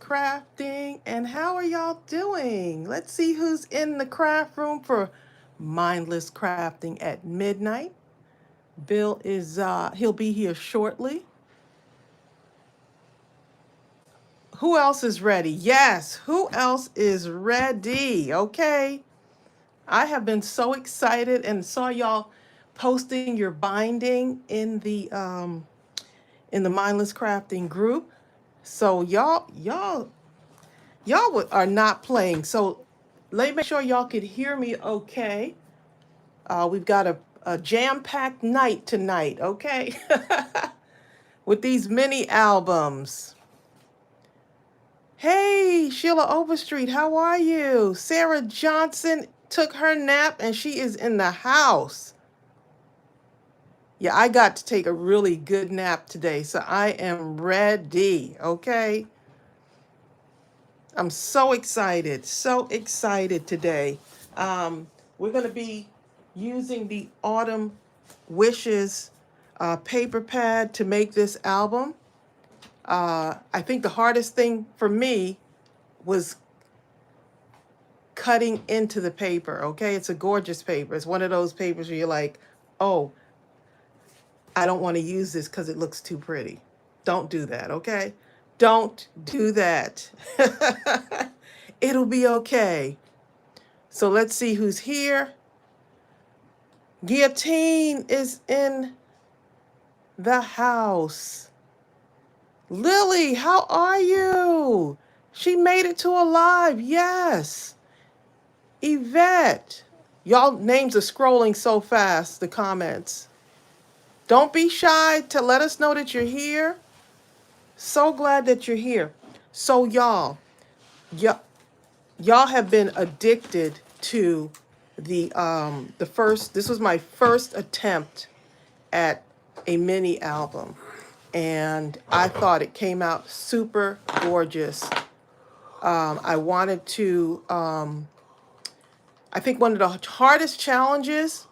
Crafting, and how are y'all doing? Let's see who's in the craft room for Mindless Crafting at midnight. Bill is he'll be here shortly. Who else is ready? Yes, who else is ready? Okay. I have been so excited and saw y'all posting your binding in the Mindless Crafting group. So y'all are not playing. So let me make sure y'all could hear me okay. We've got a jam-packed night tonight, okay? With these mini albums. Hey, Sheila Overstreet, how are you? Sarah Johnson took her nap and she is in the house. Yeah, I got to take a really good nap today, so I am ready, okay? I'm so excited today. We're going to be using the Autumn Wishes paper pad to make this album. I think the hardest thing for me was cutting into the paper, okay? It's a gorgeous paper. It's one of those papers where you're like, oh, I don't want to use this because it looks too pretty. Don't do that, okay? Don't do that. It'll be okay. So let's see who's here. Guillotine is in the house. Lily, how are you? She made it to a live. Yes. Yvette. Y'all names are scrolling so fast, the comments. Don't be shy to let us know that you're here. So glad that you're here. So y'all have been addicted to the first, this was my first attempt at a mini album, and I thought it came out super gorgeous. I wanted to I think one of the hardest challenges,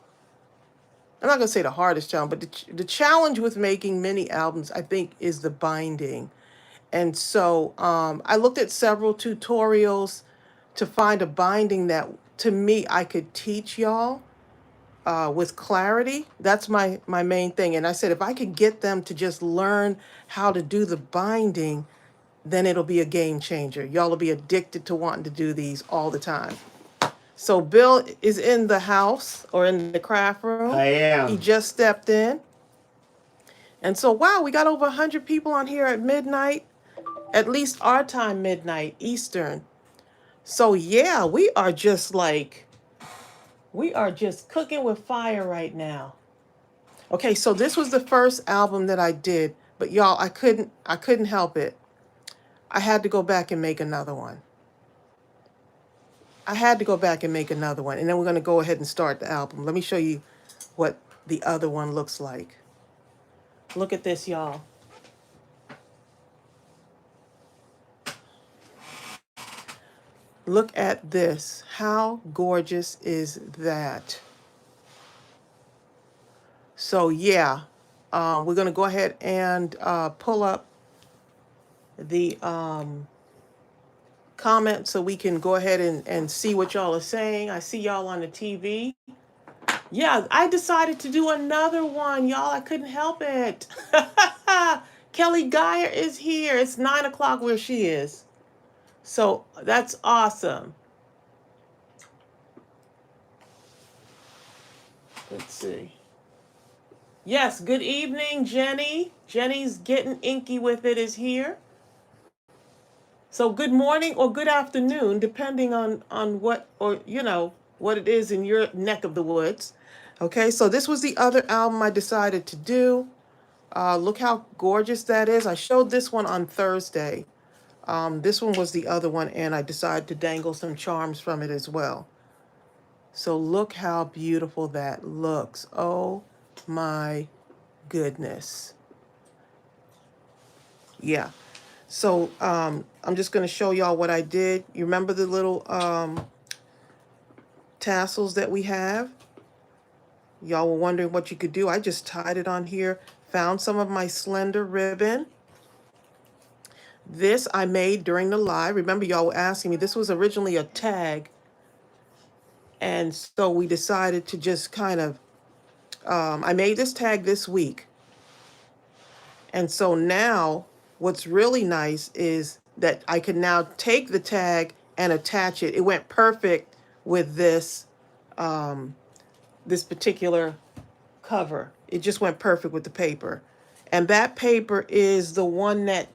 I'm not going to say the hardest challenge, but the challenge with making mini albums, I think, is the binding. And so I looked at several tutorials to find a binding that, to me, I could teach y'all with clarity. That's my main thing. And I said, if I could get them to just learn how to do the binding, then it'll be a game changer. Y'all will be addicted to wanting to do these all the time. So Bill is in the house or in the craft room. I am. He just stepped in. And so, wow, we got over 100 people on here at midnight, at least our time, midnight Eastern. So yeah, we are just cooking with fire right now. Okay, so this was the first album that I did, but y'all, I couldn't help it. I had to go back and make another one. And then we're going to go ahead and start the album. Let me show you what the other one looks like. Look at this, y'all. Look at this. How gorgeous is that? So yeah, we're going to go ahead and pull up the comments so we can go ahead and see what y'all are saying. I see y'all on the TV. Yeah, I decided to do another one, y'all. I couldn't help it. Kelly Geyer is here. It's 9 o'clock where she is. So that's awesome. Let's see. Yes, good evening, Jenny. Jenny's getting inky with it is here. So good morning or good afternoon, depending on what, or what it is in your neck of the woods. Okay, so this was the other album I decided to do. Look how gorgeous that is. I showed this one on Thursday. This one was the other one, and I decided to dangle some charms from it as well. So look how beautiful that looks. Oh my goodness. Yeah. So I'm just going to show y'all what I did. You remember the little tassels that we have? Y'all were wondering what you could do. I just tied it on here, found some of my slender ribbon. This I made during the live. Remember, y'all were asking me, this was originally a tag. And so we decided to just kind of, I made this tag this week. And so now what's really nice is that I can now take the tag and attach it. It went perfect with this particular cover. It just went perfect with the paper. And that paper is the one that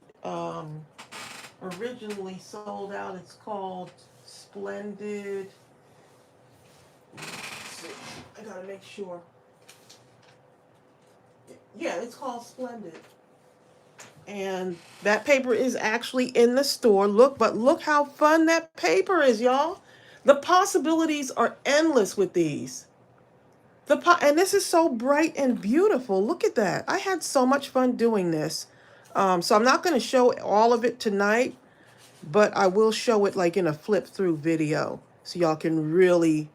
originally sold out. It's called Splendid. Let's see. I gotta make sure. Yeah, it's called Splendid. And that paper is actually in the store. But look how fun that paper is, y'all. The possibilities are endless with these. And this is so bright and beautiful. Look at that. I had so much fun doing this. So I'm not going to show all of it tonight, but I will show it like in a flip through video so y'all can really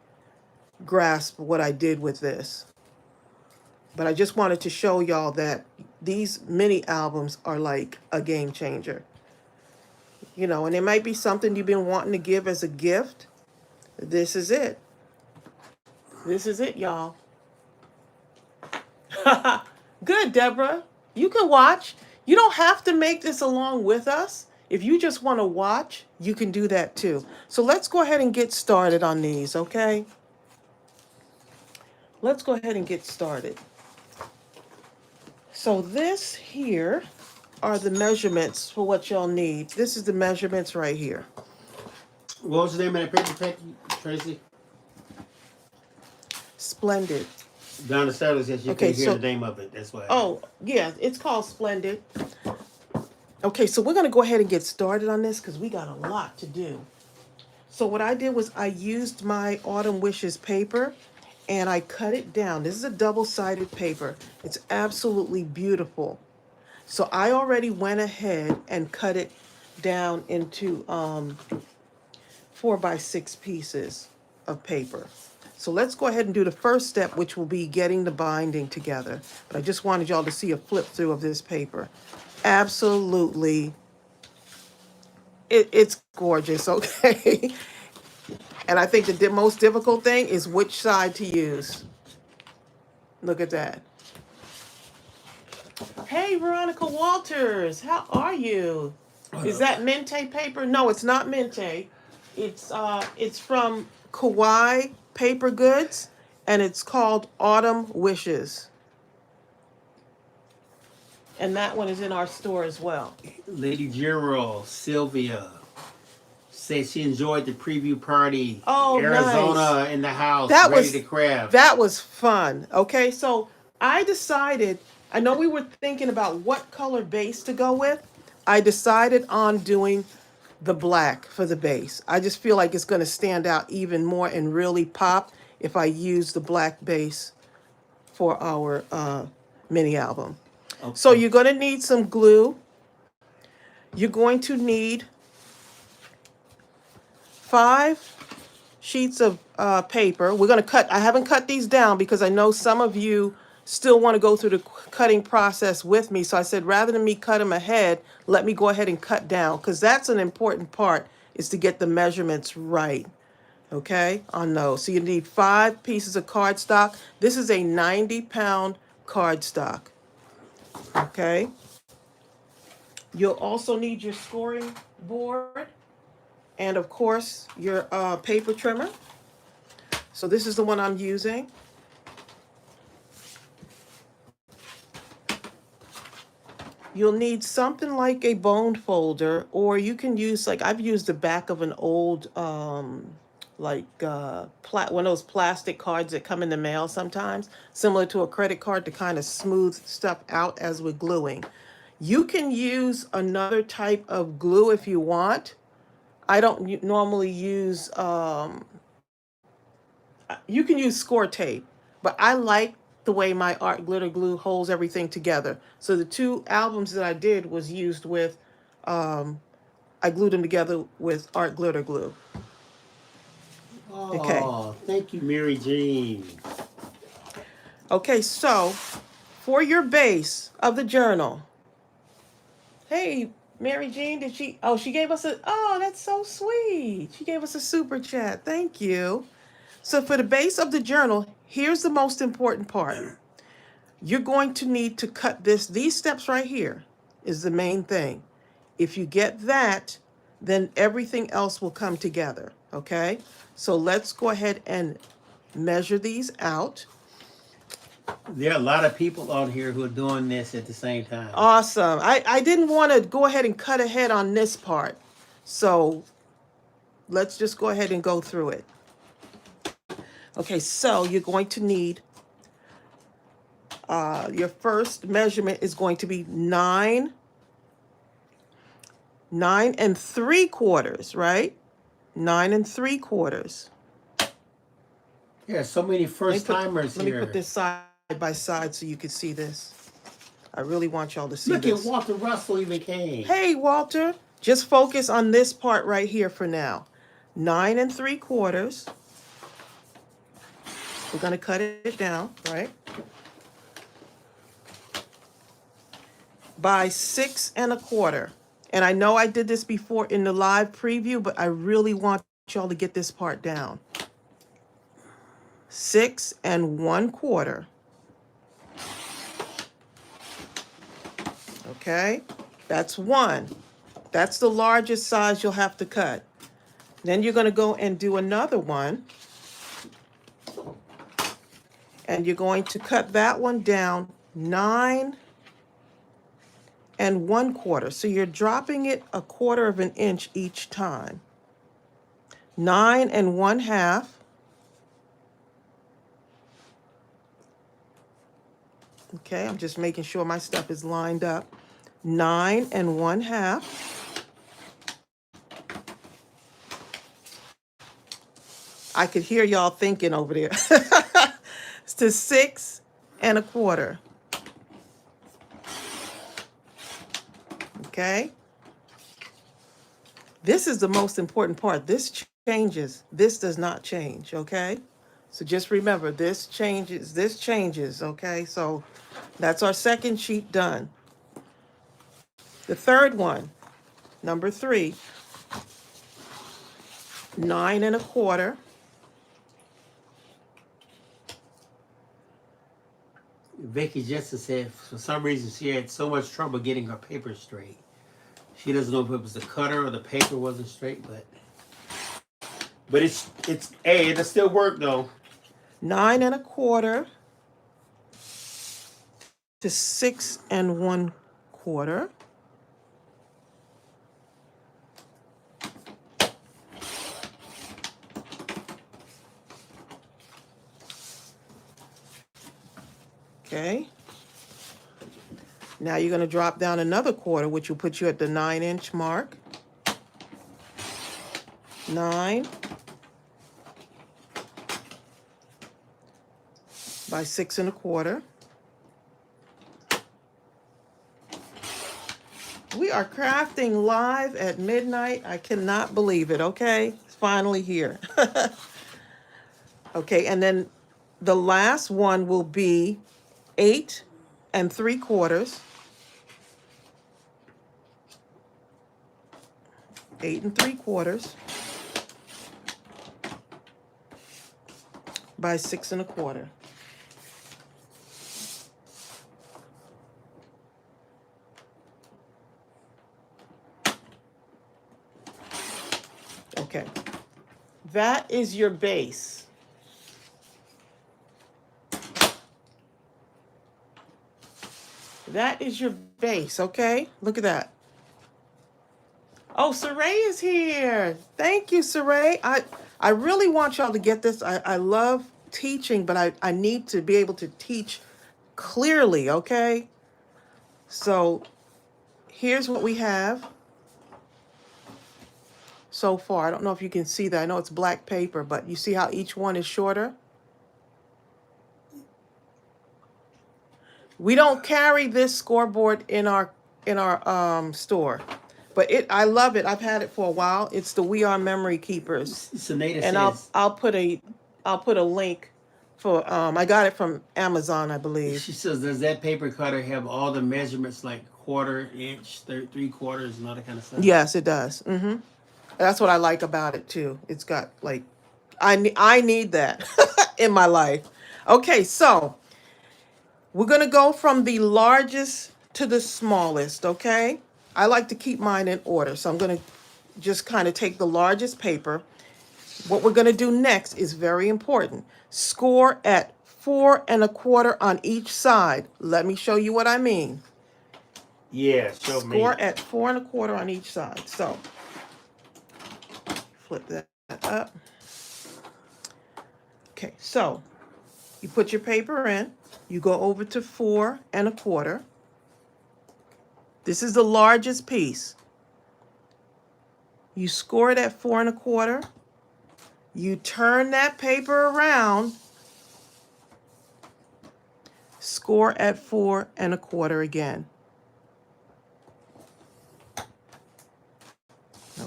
grasp what I did with this. But I just wanted to show y'all that these mini albums are like a game changer. You know, and it might be something you've been wanting to give as a gift. This is it. This is it, y'all. Good, Deborah. You can watch. You don't have to make this along with us. If you just want to watch, you can do that too. So let's go ahead and get started on these, okay? Let's go ahead and get started. So this here are the measurements for what y'all need. This is the measurements right here. What was the name of that paper, Tracy? Splendid. Donna Sterling says you can't hear the name of it. That's why. Oh, yeah, it's called Splendid. Okay, so we're going to go ahead and get started on this because we got a lot to do. So what I did was I used my Autumn Wishes paper and I cut it down. This is a double-sided paper. It's absolutely beautiful. So I already went ahead and cut it down into 4x6 pieces of paper. So let's go ahead and do the first step, which will be getting the binding together. But I just wanted y'all to see a flip through of this paper. Absolutely, it's gorgeous, okay? And I think the most difficult thing is which side to use. Look at that. Hey, Veronica Walters, how are you? Is that Mente paper? No, it's not Mente. It's from Kauai Paper Goods, and it's called Autumn Wishes. And that one is in our store as well. Lady General Sylvia said she enjoyed the preview party. Oh, Arizona nice. In the house, That ready was to craft. That was fun. Okay, so I decided, I know we were thinking about what color base to go with. I decided on doing the black for the base. I just feel like it's going to stand out even more and really pop if I use the black base for our mini album. Okay. So you're going to need some glue. You're going to need 5 sheets of paper. We're going to cut. I haven't cut these down because I know some of you still want to go through the cutting process with me. So I said, rather than me cut them ahead, let me go ahead and cut down, because that's an important part, is to get the measurements right. Okay, on those. So you need 5 pieces of cardstock. This is a 90-pound cardstock. Okay. You'll also need your scoring board and, of course, your paper trimmer. So this is the one I'm using. You'll need something like a bone folder, or you can use, like, I've used the back of an old, one of those plastic cards that come in the mail sometimes, similar to a credit card, to kind of smooth stuff out as we're gluing. You can use another type of glue if you want. I don't normally use, you can use score tape, but I like the way my art glitter glue holds everything together. So the 2 albums that I did was used with, I glued them together with art glitter glue. Oh, okay. Thank you, Mary Jean. Okay, so for your base of the journal, hey, Mary Jean, did she? Oh, she gave us a. Oh, that's so sweet. She gave us a super chat. Thank you. So for the base of the journal, here's the most important part. You're going to need to cut this. These steps right here is the main thing. If you get that, then everything else will come together. Okay? So let's go ahead and measure these out. There are a lot of people on here who are doing this at the same time. Awesome. I didn't want to go ahead and cut ahead on this part. So let's just go ahead and go through it. Okay, so you're going to need, your first measurement is going to be 9 3/4, right? 9 3/4. There are so many first timers here. Let me put this side by side so you can see this. I really want y'all to see this. this. Look at Walter Russell even came. Hey, Walter. Just focus on this part right here for now. 9 3/4. We're going to cut it down, right? By 6 1/4. And I know I did this before in the live preview, but I really want y'all to get this part down. 6 1/4. Okay, that's one. That's the largest size you'll have to cut. Then you're going to go and do another one. And you're going to cut that one down 9 1/4. So you're dropping it 1/4 of an inch each time. 9 1/2. Okay, I'm just making sure my stuff is lined up. 9 1/2. I could hear y'all thinking over there. It's to 6 1/4. Okay. This is the most important part. This changes. This does not change. Okay. So just remember, this changes. Okay. So that's our second sheet done. The third one, number 3, 9 1/4. Vicky Jessica said for some reason she had so much trouble getting her paper straight. She doesn't know if it was the cutter or the paper wasn't straight, but it's hey, it'll still work though. 9 1/4 to 6 1/4. Okay. Now you're going to drop down another 1/4, which will put you at the 9-inch mark. 9 by 6 1/4. We are crafting live at midnight. I cannot believe it. Okay, it's finally here. Okay, and then the last one will be 8 3/4. 8 3/4 by 6 1/4. Okay, that is your base. That is your base, okay? Look at that. Oh, Saray is here. Thank you, Saray. I really want y'all to get this. I love teaching, but I need to be able to teach clearly, okay? So here's what we have so far. I don't know if you can see that. I know it's black paper, but you see how each one is shorter? We don't carry this scoreboard in our store, but I love it. I've had it for a while. It's the We Are Memory Keepers, and I'll put a link for I got it from Amazon, I believe. She says, does that paper cutter have all the measurements like 1/4 inch, 3/4, and all that kind of stuff. Yes, it does. That's what I like about it too. It's got like, I need that in my life. Okay, so we're going to go from the largest to the smallest, okay? I like to keep mine in order, so I'm going to just kind of take the largest paper. What we're going to do next is very important. Score at 4 1/4 on each side. Let me show you what I mean. Yeah, show me. Score at 4 1/4 on each side. So, flip that up. Okay, so you put your paper in. You go over to 4 1/4. This is the largest piece. You score it at 4 1/4. You turn that paper around. Score at 4 1/4 again.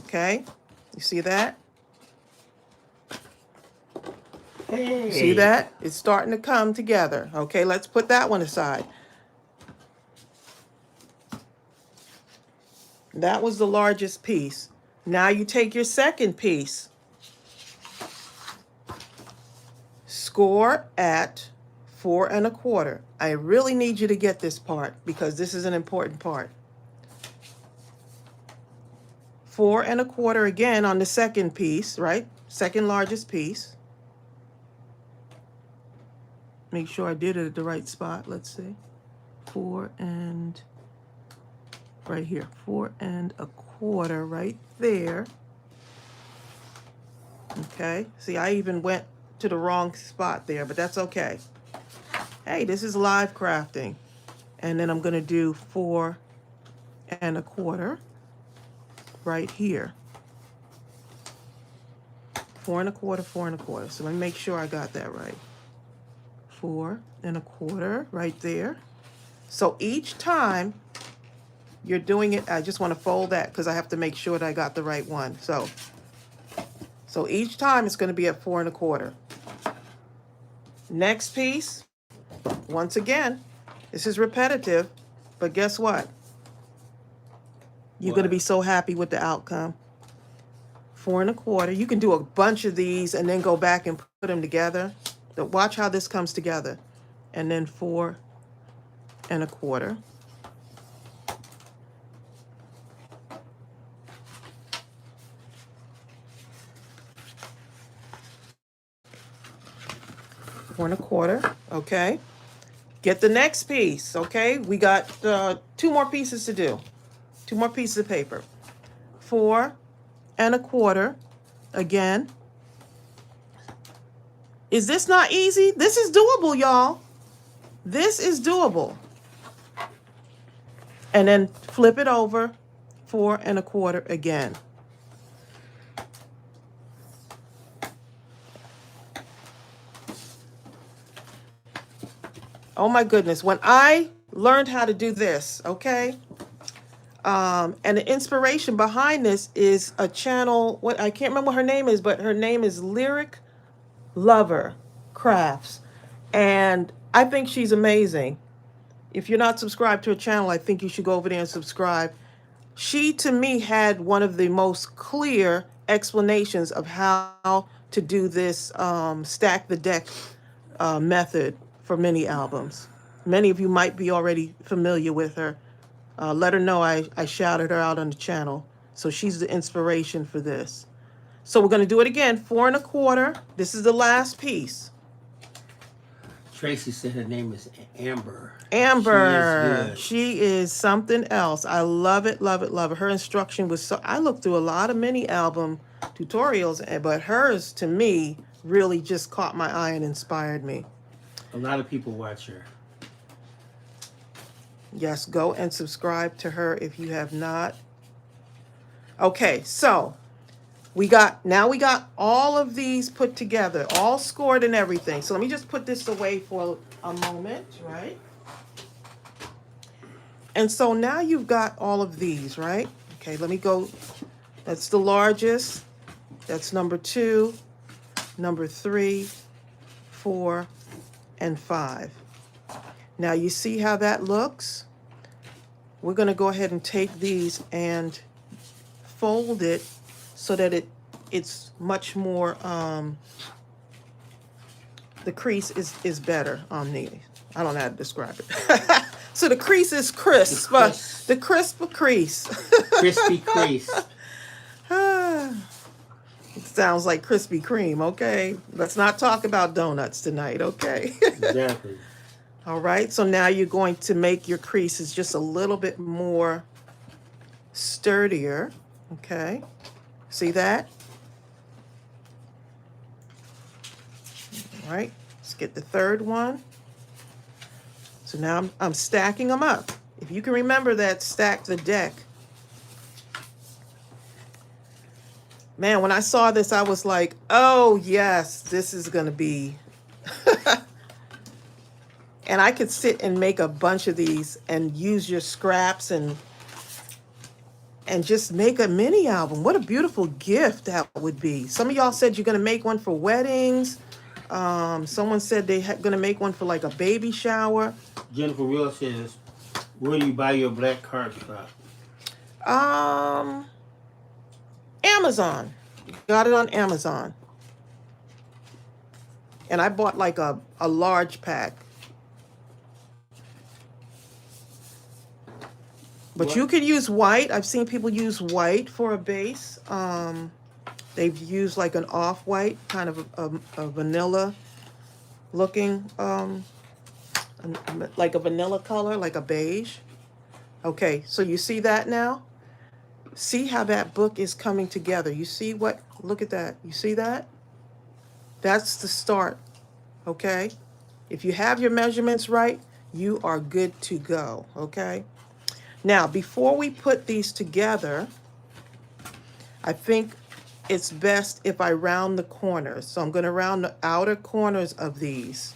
Okay, you see that? Hey. See that? It's starting to come together. Okay, let's put that one aside. That was the largest piece. Now you take your second piece. Score at 4 1/4. I really need you to get this part because this is an important part. 4 1/4 again on the second piece, right? Second largest piece. Make sure I did it at the right spot. Let's see. 4 and right here. 4 1/4 right there. Okay. See, I even went to the wrong spot there, but that's okay. Hey, this is live crafting. And then I'm going to do 4 1/4 right here. 4 1/4, 4 1/4. So let me make sure I got that right. 4 1/4 right there. So each time you're doing it, I just want to fold that because I have to make sure that I got the right one. So each time it's going to be at 4 1/4. Next piece, once again, this is repetitive, but guess what? You're going to be so happy with the outcome. 4 1/4. You can do a bunch of these and then go back and put them together. But watch how this comes together. And then 4 1/4. Four and a quarter. Okay. Get the next piece. Okay. We got 2 more pieces to do. 2 more pieces of paper. 4 1/4. Again. Is this not easy? This is doable, y'all. This is doable. And then flip it over, 4 1/4 again. Oh my goodness, when I learned how to do this, okay? And the inspiration behind this is a channel, what I can't remember what her name is, but her name is Lyric Lover Crafts. And I think she's amazing. If you're not subscribed to her channel, I think you should go over there and subscribe. She, to me, had one of the most clear explanations of how to do this stack the deck method for mini albums. Many of you might be already familiar with her. Let her know I shouted her out on the channel. So she's the inspiration for this. So we're going to do it again, 4 1/4. This is the last piece. Tracey said her name is Amber. Amber. She is something else. I love it, love it, love it. Her instruction was so... I looked through a lot of mini album tutorials, but hers, to me, really just caught my eye and inspired me. A lot of people watch her. Yes, go and subscribe to her if you have not. Okay, so we got all of these put together, all scored and everything. So let me just put this away for a moment, right? And so now you've got all of these, right? Okay, let me go. That's the largest. That's number 2, number 3, 4, and 5. Now you see how that looks? we're going to go ahead and take these and fold it so that it's much more, the crease is better on these. I don't know how to describe it. So the crease is crisp. The crisp crease. Crispy crease. It sounds like Krispy Kreme, okay? Let's not talk about donuts tonight, okay? Exactly. All right, so now you're going to make your creases just a little bit more sturdier, okay? See that? All right, let's get the third one. So now I'm stacking them up. If you can remember that, stack the deck. Man, when I saw this, I was like, oh, yes, this is going to be... And I could sit and make a bunch of these and use your scraps and just make a mini album. What a beautiful gift that would be. Some of y'all said you're going to make one for weddings. Someone said they're going to make one for like a baby shower. Jennifer Will says, where do you buy your black cardstock? Amazon. Got it on Amazon. And I bought like a large pack. But What? you could use white. I've seen people use white for a base. They've used like an off-white, kind of a vanilla looking, like a vanilla color, like a beige. Okay, so you see that now? See how that book is coming together. You see what, look at that. You see that? That's the start, okay? If you have your measurements right, you are good to go, okay? Now, before we put these together, I think it's best if I round the corners. So I'm going to round the outer corners of these.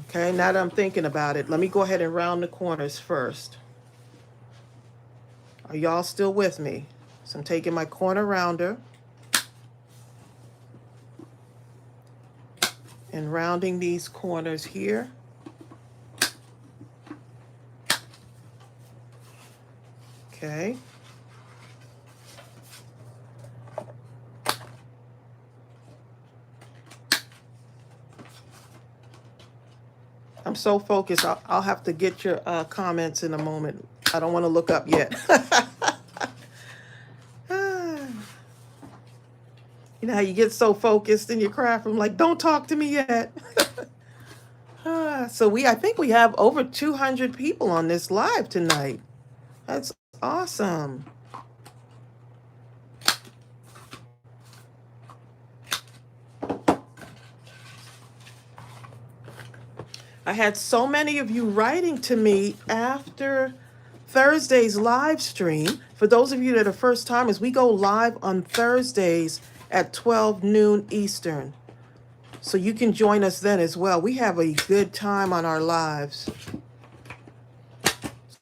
Okay, now that I'm thinking about it, let me go ahead and round the corners first. Are y'all still with me? So I'm taking my corner rounder and rounding these corners here. Okay. I'm so focused, I'll have to get your comments in a moment. I don't want to look up yet. You know how you get so focused in your craft, I'm like, don't talk to me yet. So I think we have over 200 people on this live tonight. That's awesome. I had so many of you writing to me after Thursday's live stream. For those of you that are first timers, we go live on Thursdays at 12 noon Eastern. So you can join us then as well. We have a good time on our lives.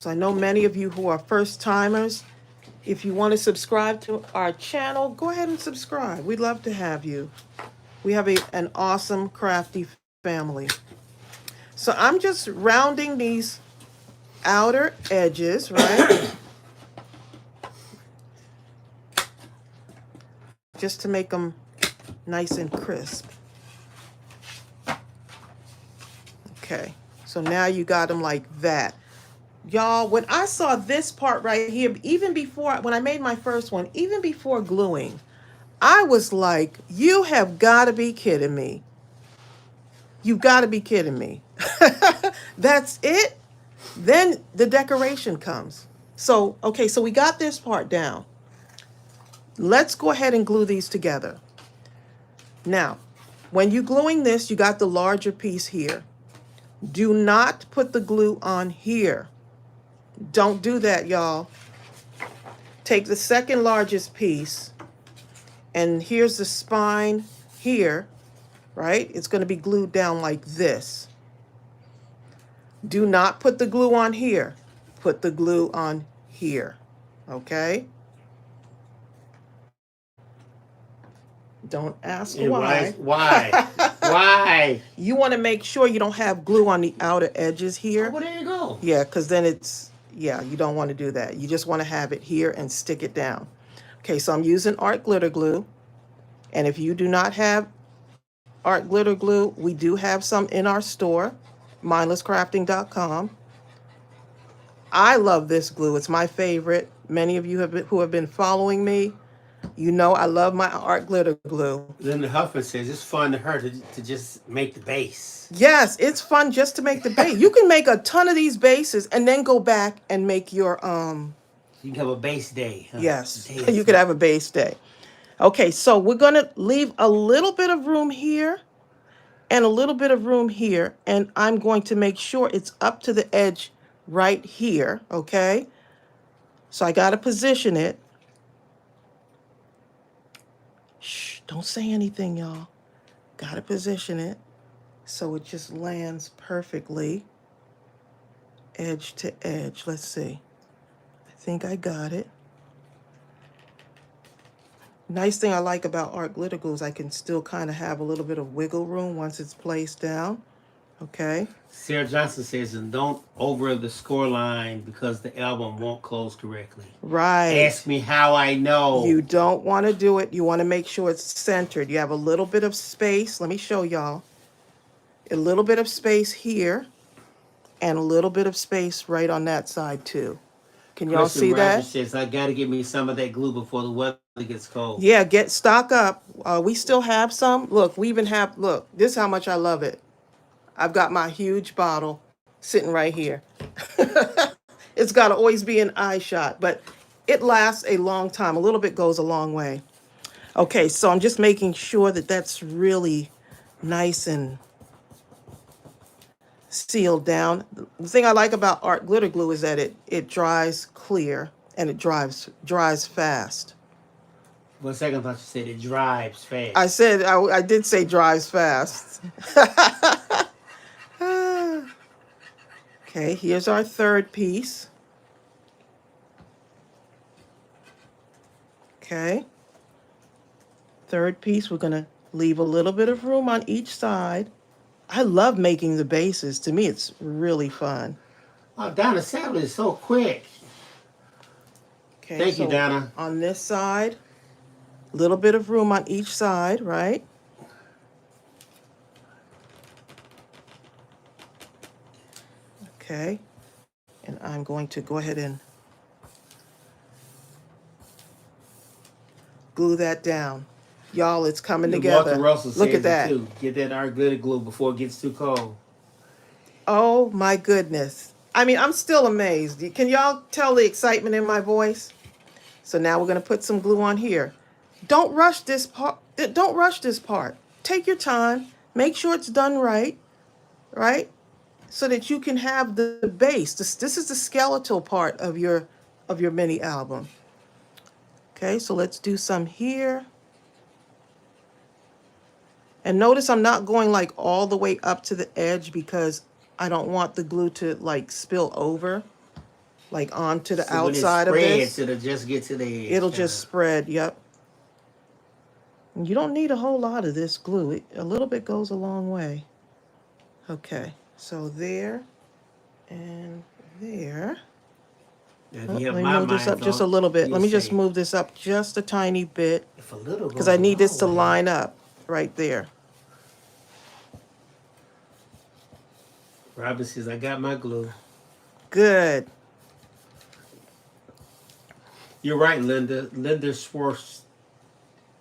So I know many of you who are first timers, if you want to subscribe to our channel, go ahead and subscribe. We'd love to have you. We have an awesome crafty family. So I'm just rounding these outer edges, right? Just to make them nice and crisp. Okay, so now you got them like that. Y'all, when I saw this part right here, even before, when I made my first one, even before gluing, I was like, you have got to be kidding me. You've got to be kidding me. That's it? Then the decoration comes. So, okay, so we got this part down. Let's go ahead and glue these together. Now, when you're gluing this, you got the larger piece here. Do not put the glue on here. Don't do that, y'all. Take the second largest piece, and here's the spine here, right? It's going to be glued down like this. Do not put the glue on here. Put the glue on here, okay? Don't ask why. Why? Why? You want to make sure you don't have glue on the outer edges here. Well, there you go. Yeah, because then it's yeah, you don't want to do that. You just want to have it here and stick it down. Okay, so I'm using art glitter glue. And if you do not have art glitter glue, we do have some in our store, mindlesscrafting.com. I love this glue. It's my favorite. Many of you who have been following me, you know I love my art glitter glue. Linda Huffman says it's fun to her to just make the base. Yes, it's fun just to make the base. You can make a ton of these bases and then go back and make your You can have a base day. Huh? yes, Day you could have a base day. Okay, so we're going to leave a little bit of room here and a little bit of room here, and I'm going to make sure it's up to the edge right here, okay? So I got to position it. Shh, don't say anything, y'all. Got to position it so it just lands perfectly, edge to edge. Let's see. I think I got it. Nice thing I like about art glitter glue is I can still kind of have a little bit of wiggle room once it's placed down. Okay. Sarah Johnson says, and don't over the score line because the album won't close correctly. Right. Ask me how I know. You don't want to do it. You want to make sure it's centered. You have a little bit of space. Let me show y'all. A little bit of space here and a little bit of space right on that side too. Can y'all see that? Says, I got to get me some of that glue before the weather gets cold. Yeah, stock up. We still have some. Look, we even have, look, this is how much I love it. I've got my huge bottle sitting right here. It's got to always be an eye shot, but it lasts a long time. A little bit goes a long way. Okay, so I'm just making sure that that's really nice and sealed down. The thing I like about art glitter glue is that it dries clear and it dries fast. For a second, I thought you said it drives fast. I did say dries fast. Okay, here's our third piece. Okay. Third piece, we're going to leave a little bit of room on each side. I love making the bases. To me, it's really fun. Oh, Donna Savage is so quick. Okay, Thank you, Donna. On this side, a little bit of room on each side, right? Okay, and I'm going to go ahead and glue that down. Y'all, it's coming together. Look at that. Too. Get that art glitter glue before it gets too cold. Oh my goodness. I mean, I'm still amazed. Can y'all tell the excitement in my voice? So now we're going to put some glue on here. Don't rush this part. Don't rush this part. Take your time. Make sure it's done right, right? So that you can have the base. This is the skeletal part of your mini album. Okay, so let's do some here. And notice I'm not going like all the way up to the edge because I don't want the glue to like spill over, like onto the outside of this. It'll just get to the edge. It'll just spread, yep. And you don't need a whole lot of this glue. A little bit goes a long way. Okay, so there and there. Let me move this up just a little bit. Let me just move this up just a tiny bit because I need this to line up right there. Robin says, I got my glue. Good. You're right, Linda. Linda Schwartz.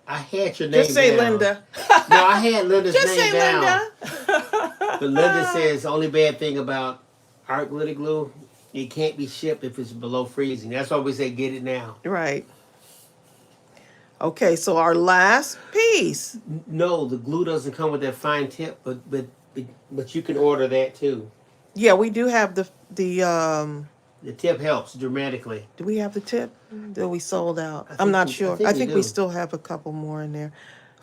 I had your name down. Just say Linda. No, I had Linda's just name down. Just say Linda. But Linda says, only bad thing about art glitter glue, it can't be shipped if it's below freezing. That's why we say get it now. Right. Okay, so our last piece. No, the glue doesn't come with that fine tip, but you can order that too. Yeah, we do have the tip helps dramatically. Do we have the tip? That we sold out? I'm not sure. I think we still have a couple more in there.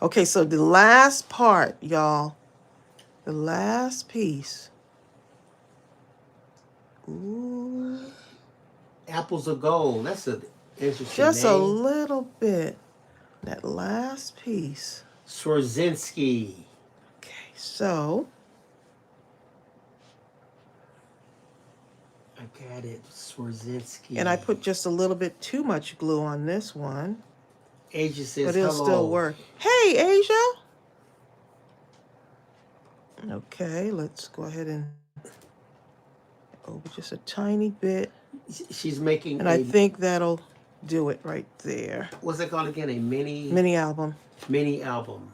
Okay, so the last part, y'all. The last piece. Ooh. Apples of Gold. That's an interesting Just name. a little bit. That last piece. Swarzinski. Okay, so. at it, Swarzinski. And I put just a little bit too much glue on this one. Asia says But it'll hello. still work. Hey, Asia. Okay, let's go ahead and over just a tiny bit. She's making and I think that'll do it right there. What's it called again? A Mini album. Mini album.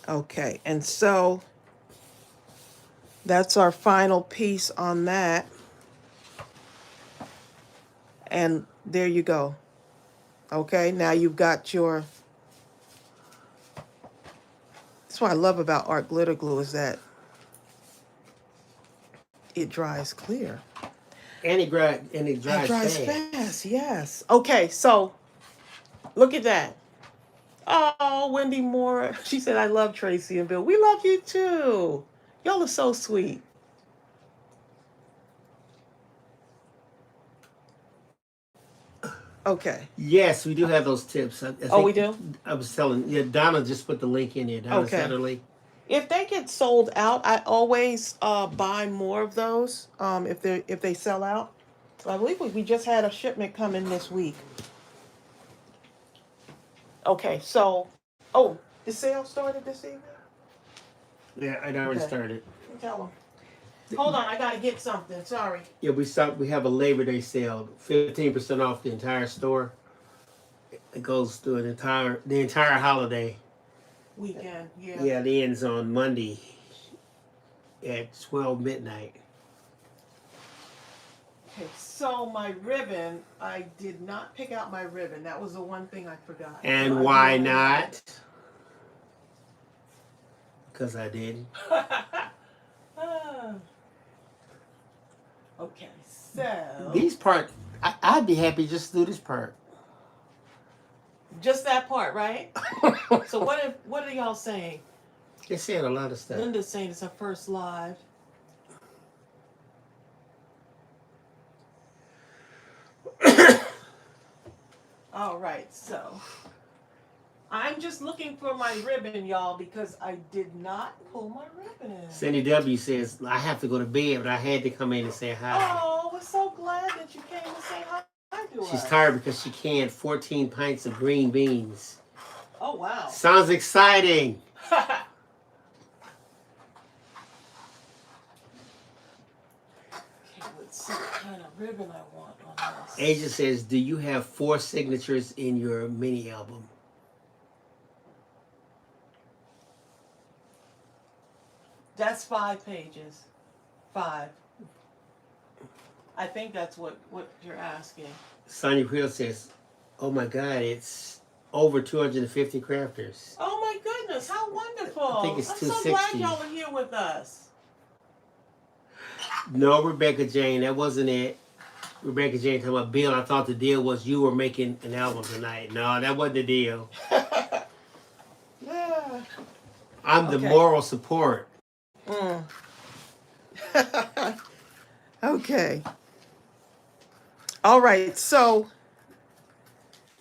Okay, and so that's our final piece on that. And there you go. Okay, now you've got your... That's what I love about art glitter glue is that it dries clear. And it dries fast, yes. Okay, so look at that. Oh, Wendy Moore. She said, I love Tracy and Bill. We love you too. Y'all are so sweet. Okay. Yes, we do have those tips. I think, we do? I was telling, Donna just put the link in there. Donna Satterley. If they get sold out, I always buy more of those if they sell out. So I believe we just had a shipment come in this week. Okay, so, the sale started this evening? Yeah, I already started. Tell them. Hold on, I gotta get something. Sorry. Yeah, we have a Labor Day sale, 15% off the entire store. It goes through the entire holiday Weekend, yeah. Yeah, it ends on Monday at 12 midnight. Okay, so my ribbon, I did not pick out my ribbon. That was the one thing I forgot. And so why not? Because I didn't. Okay, so These part, I'd be happy just to do this part. just that part, right? So what are y'all saying? They said a lot of stuff. Linda's saying it's her first live. All right, so I'm just looking for my ribbon, y'all, because I did not pull my ribbon. Cindy W says, I have to go to bed, but I had to come in and say hi. Oh, we're so glad that you came to say hi to us. She's tired because she canned 14 pints of green beans. Oh, wow. Sounds exciting. Okay, let's see what kind of ribbon I want on this. Asia says, do you have 4 signatures in your mini album? That's 5 pages. 5. I think that's what you're asking. Sonia Creel says, oh my God, it's over 250 crafters. Oh my goodness, how wonderful. I think it's I'm 260. so glad y'all are here with us. No, Rebecca Jane, that wasn't it. Rebecca Jane talking about Bill. I thought the deal was you were making an album tonight. No, that wasn't the deal. Yeah. I'm the moral support. Okay. All right, so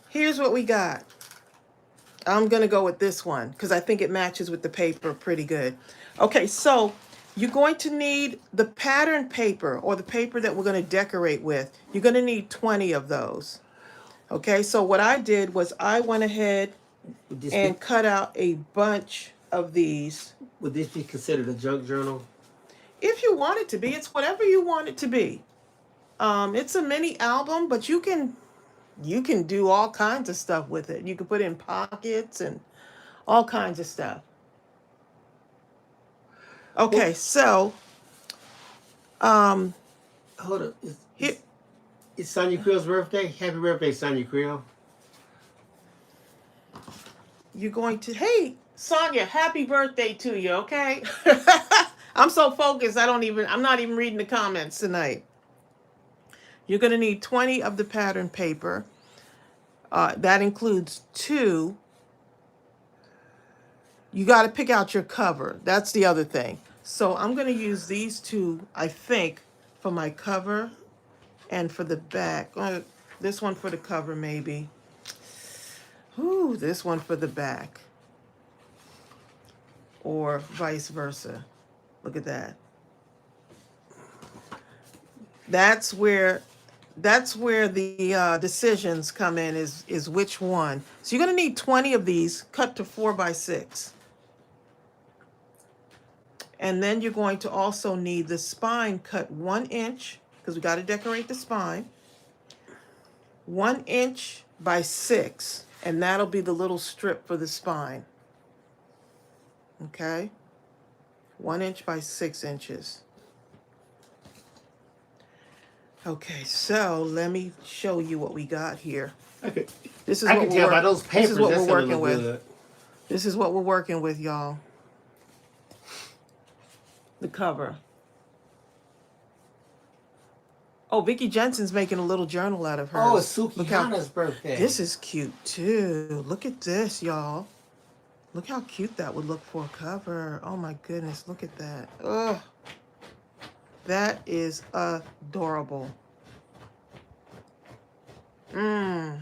here's what we got. I'm going to go with this one because I think it matches with the paper pretty good. Okay, so you're going to need the pattern paper or the paper that we're going to decorate with. You're going to need 20 of those. Okay, so what I did was I went ahead and cut out a bunch of these. Would this be considered a junk journal? If you want it to be, it's whatever you want it to be. It's a mini album, but you can do all kinds of stuff with it. You can put it in pockets and all kinds of stuff. Okay, so hold on. It's Sonia Creel's birthday. Happy birthday, Sonia Creel. You're going to, hey, Sonia, happy birthday to you, okay? I'm so focused, I'm not even reading the comments tonight. You're going to need 20 of the pattern paper. That includes 2. You got to pick out your cover. That's the other thing. So I'm going to use these 2, I think, for my cover and for the back. This one for the cover, maybe. Ooh, this one for the back. Or vice versa. Look at that. That's where the decisions come in, is which one. So you're going to need 20 of these cut to 4x6. And then you're going to also need the spine cut 1 inch, because we got to decorate the spine. 1 inch by 6, and that'll be the little strip for the spine. Okay? 1 inch by 6 inches. Okay, so let me show you what we got here. Okay. This is I what can we're tell by work- those papers. This is what that's we're gonna working look with. good. This is what we're working with, y'all. The cover. Oh, Vicki Jensen's making a little journal out of hers. Oh, it's Look how- Sukihana's birthday. This is cute too. Look at this, y'all. Look how cute that would look for a cover. Oh my goodness, look at that. Ugh. That is adorable. Hey,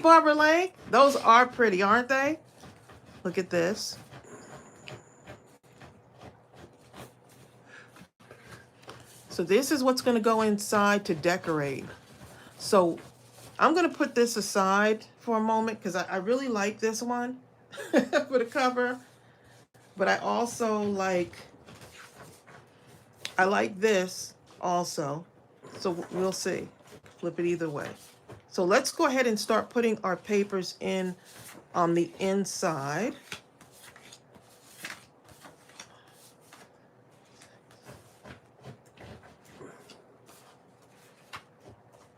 Barbara Lake. Those are pretty, aren't they? Look at this. So this is what's going to go inside to decorate. So I'm going to put this aside for a moment because I really like this one for the cover. But I also like this also. So we'll see. Flip it either way. So let's go ahead and start putting our papers in on the inside.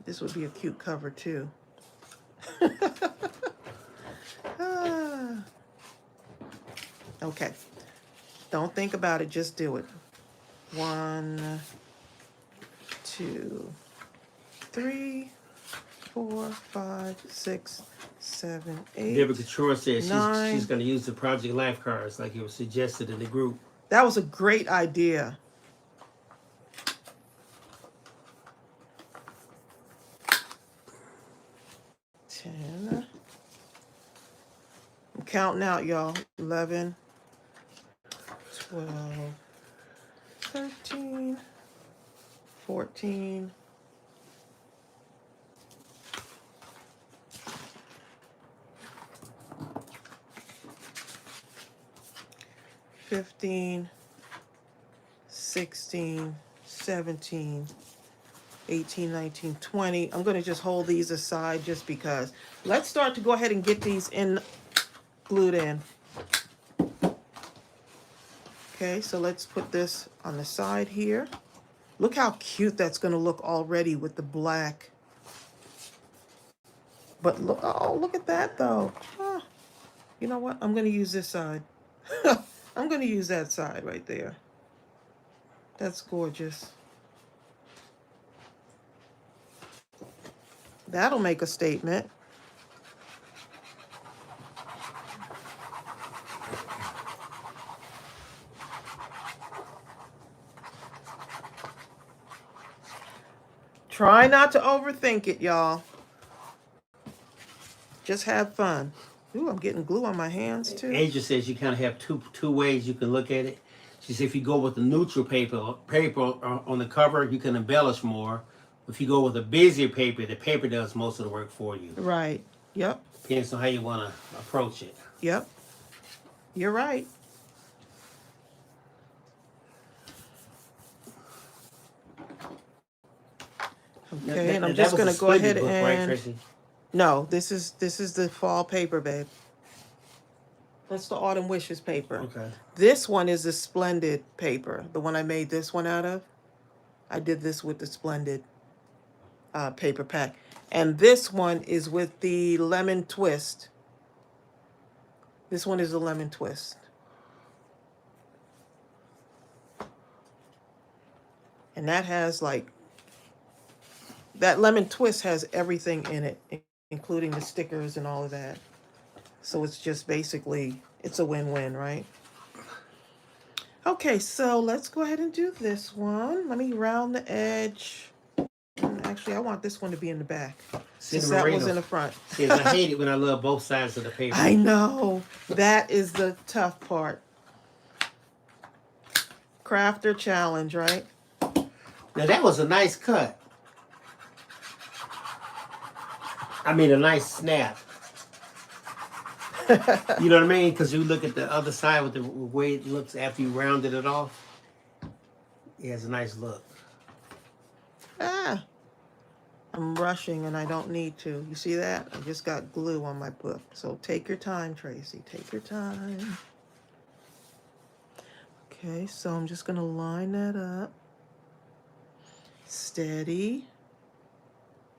This would be a cute cover too. Okay. Don't think about it, just do it. 1, 2, 3, 4, 5, 6, 7, 8. Deborah Couture says 9. she's going to use the Project Life cards like it was suggested in the group. That was a great idea. I'm counting out, y'all. 11, 12, 13, 14, 15, 16, 17, 18, 19, 20. I'm going to just hold these aside just because. Let's start to go ahead and get these glued in. Okay, so let's put this on the side here. Look how cute that's going to look already with the black. But look, oh, look at that though. Huh. You know what? I'm going to use this side. I'm going to use that side right there. That's gorgeous. That'll make a statement. Try not to overthink it, y'all. Just have fun. Ooh, I'm getting glue on my hands too. Asia says you kind of have two ways you can look at it. She says if you go with the neutral paper on the cover, you can embellish more. If you go with a busier paper, the paper does most of the work for you. Right. Yep. Depends on how you want to approach it. Yep. You're right. Okay, and I'm just going to go ahead book, and... Right, Tracy? No, this is the fall paper, babe. That's the Autumn Wishes paper. Okay. This one is the Splendid paper, the one I made this one out of. I did this with the Splendid paper pack. And this one is with the Lemon Twist. This one is the Lemon Twist. And that has like, that Lemon Twist has everything in it, including the stickers and all of that. So it's just basically, it's a win-win, right? Okay, so let's go ahead and do this one. Let me round the edge. Actually, I want this one to be in the back. Since that was in the front. Says, I hate it when I love both sides of the paper. I know. That is the tough part. Crafter challenge, right? Now that was a nice cut. I mean, a nice snap. You know what I mean? Because you look at the other side with the way it looks after you rounded it off. It has a nice look. Ah, I'm rushing and I don't need to. You see that? I just got glue on my book. So take your time, Tracy. Take your time. Okay, so I'm just going to line that up. Steady.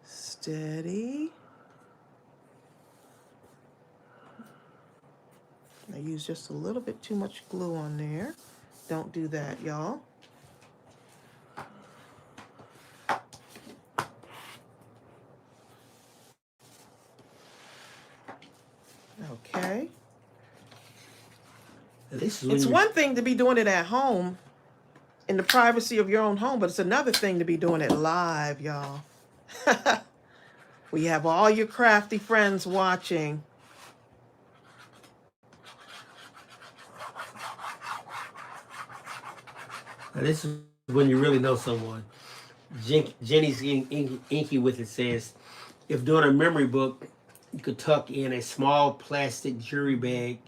Steady. I use just a little bit too much glue on there. Don't do that, y'all. Okay. It's one thing to be doing it at home, in the privacy of your own home, but it's another thing to be doing it live, y'all. We have all your crafty friends watching. Now this is when you really know someone. Jenny's inky with it says, if doing a memory book, you could tuck in a small plastic jewelry bag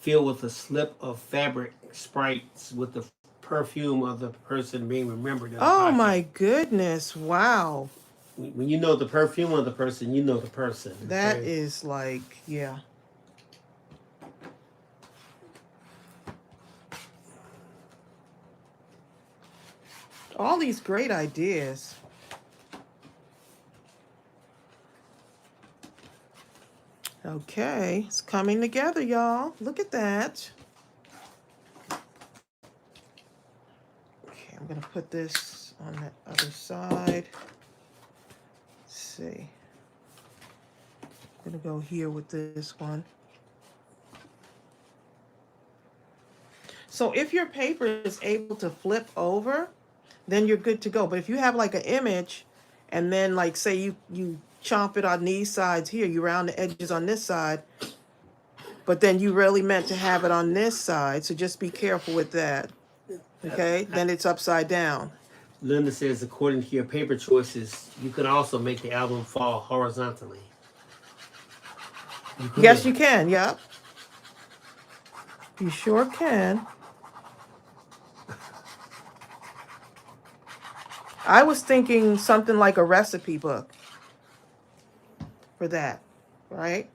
filled with a slip of fabric sprites with the perfume of the person being remembered in the Oh pocket. my goodness, wow. When you know the perfume of the person, you know the person. That is like, yeah. All these great ideas. Okay, it's coming together, y'all. Look at that. Okay, I'm gonna put this on the other side. Let's see. I'm gonna go here with this one. So if your paper is able to flip over, then you're good to go. But if you have like an image and then like say you chomp it on these sides here, you round the edges on this side, but then you really meant to have it on this side, so just be careful with that. Okay, then it's upside down. Linda says, according to your paper choices, you could also make the album fall horizontally. Yes, you can. Yep. You sure can. I was thinking something like a recipe book for that, right?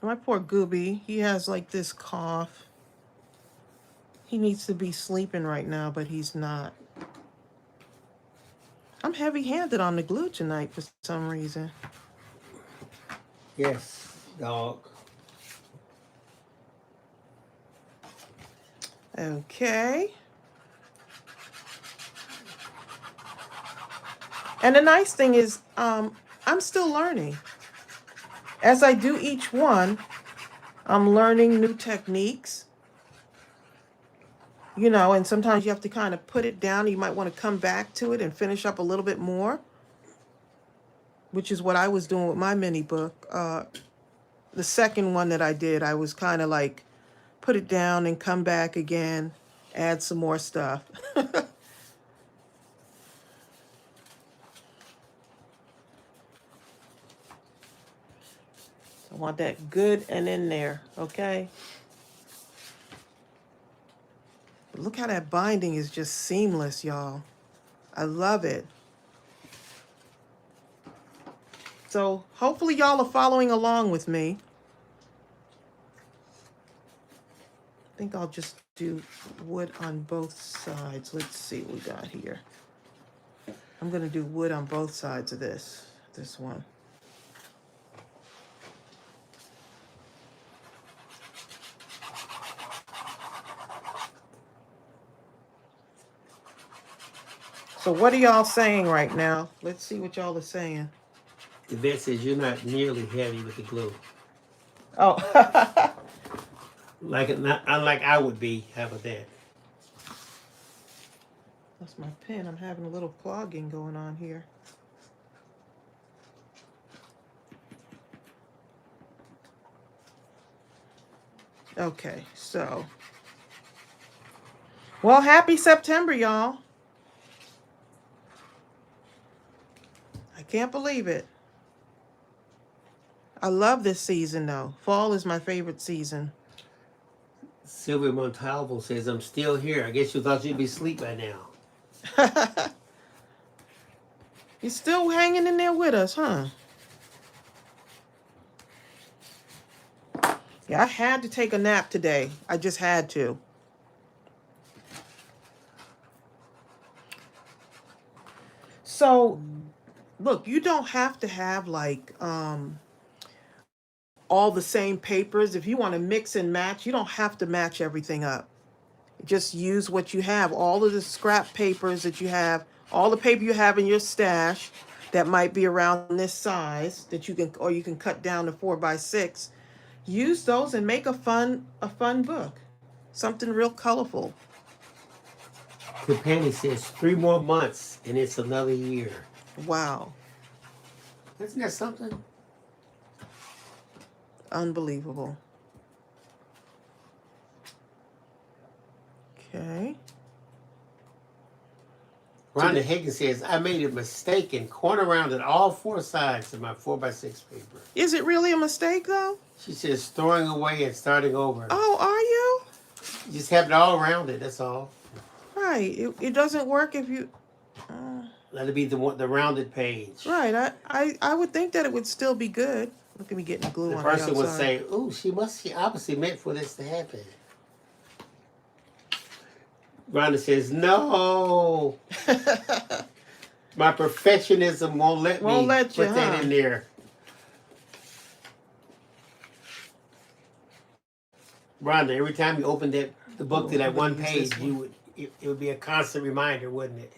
My poor Gooby, he has like this cough. He needs to be sleeping right now, but he's not. I'm heavy-handed on the glue tonight for some reason. Yes, dog. Okay. And the nice thing is, I'm still learning. As I do each one, I'm learning new techniques. You know, and sometimes you have to kind of put it down. You might want to come back to it and finish up a little bit more, which is what I was doing with my mini book. The second one that I did, I was kind of like, put it down and come back again, add some more stuff. I want that good and in there, okay? Look how that binding is just seamless, y'all. I love it. So hopefully y'all are following along with me. I think I'll just do wood on both sides. Let's see what we got here. I'm gonna do wood on both sides of this one. So what are y'all saying right now? Let's see what y'all are saying. Yvette says you're not nearly heavy with the glue. Oh. Unlike I would be. How about that? That's my pen. I'm having a little clogging going on here. Okay, so. Well, happy September, y'all. I can't believe it. I love this season, though. Fall is my favorite season. Sylvia Montalvo says, I'm still here. I guess you thought you'd be asleep by now. You're still hanging in there with us, huh? Yeah, I had to take a nap today. I just had to. So, look, you don't have to have like all the same papers. If you want to mix and match, you don't have to match everything up. Just use what you have. All of the scrap papers that you have, all the paper you have in your stash that might be around this size that you can, or you can cut down to 4x6. Use those and make a fun book. Something real colorful. Penny says 3 more months and it's another year. Wow. Isn't that something? Unbelievable. Okay. Rhonda Higgins says, I made a mistake and corner rounded all 4 sides of my 4x6 paper. Is it really a mistake, though? She says, throwing away and starting over. Oh, are you? You just have it all rounded, that's all. Right. It doesn't work if you... That'll be the rounded page. Right. I would think that it would still be good. Look at me getting glue The on the outside. person would say, ooh, she obviously meant for this to happen. Rhonda says, no. My perfectionism won't let me put that in there. Rhonda, every time you open the book to that one page, it would be a constant reminder, wouldn't it?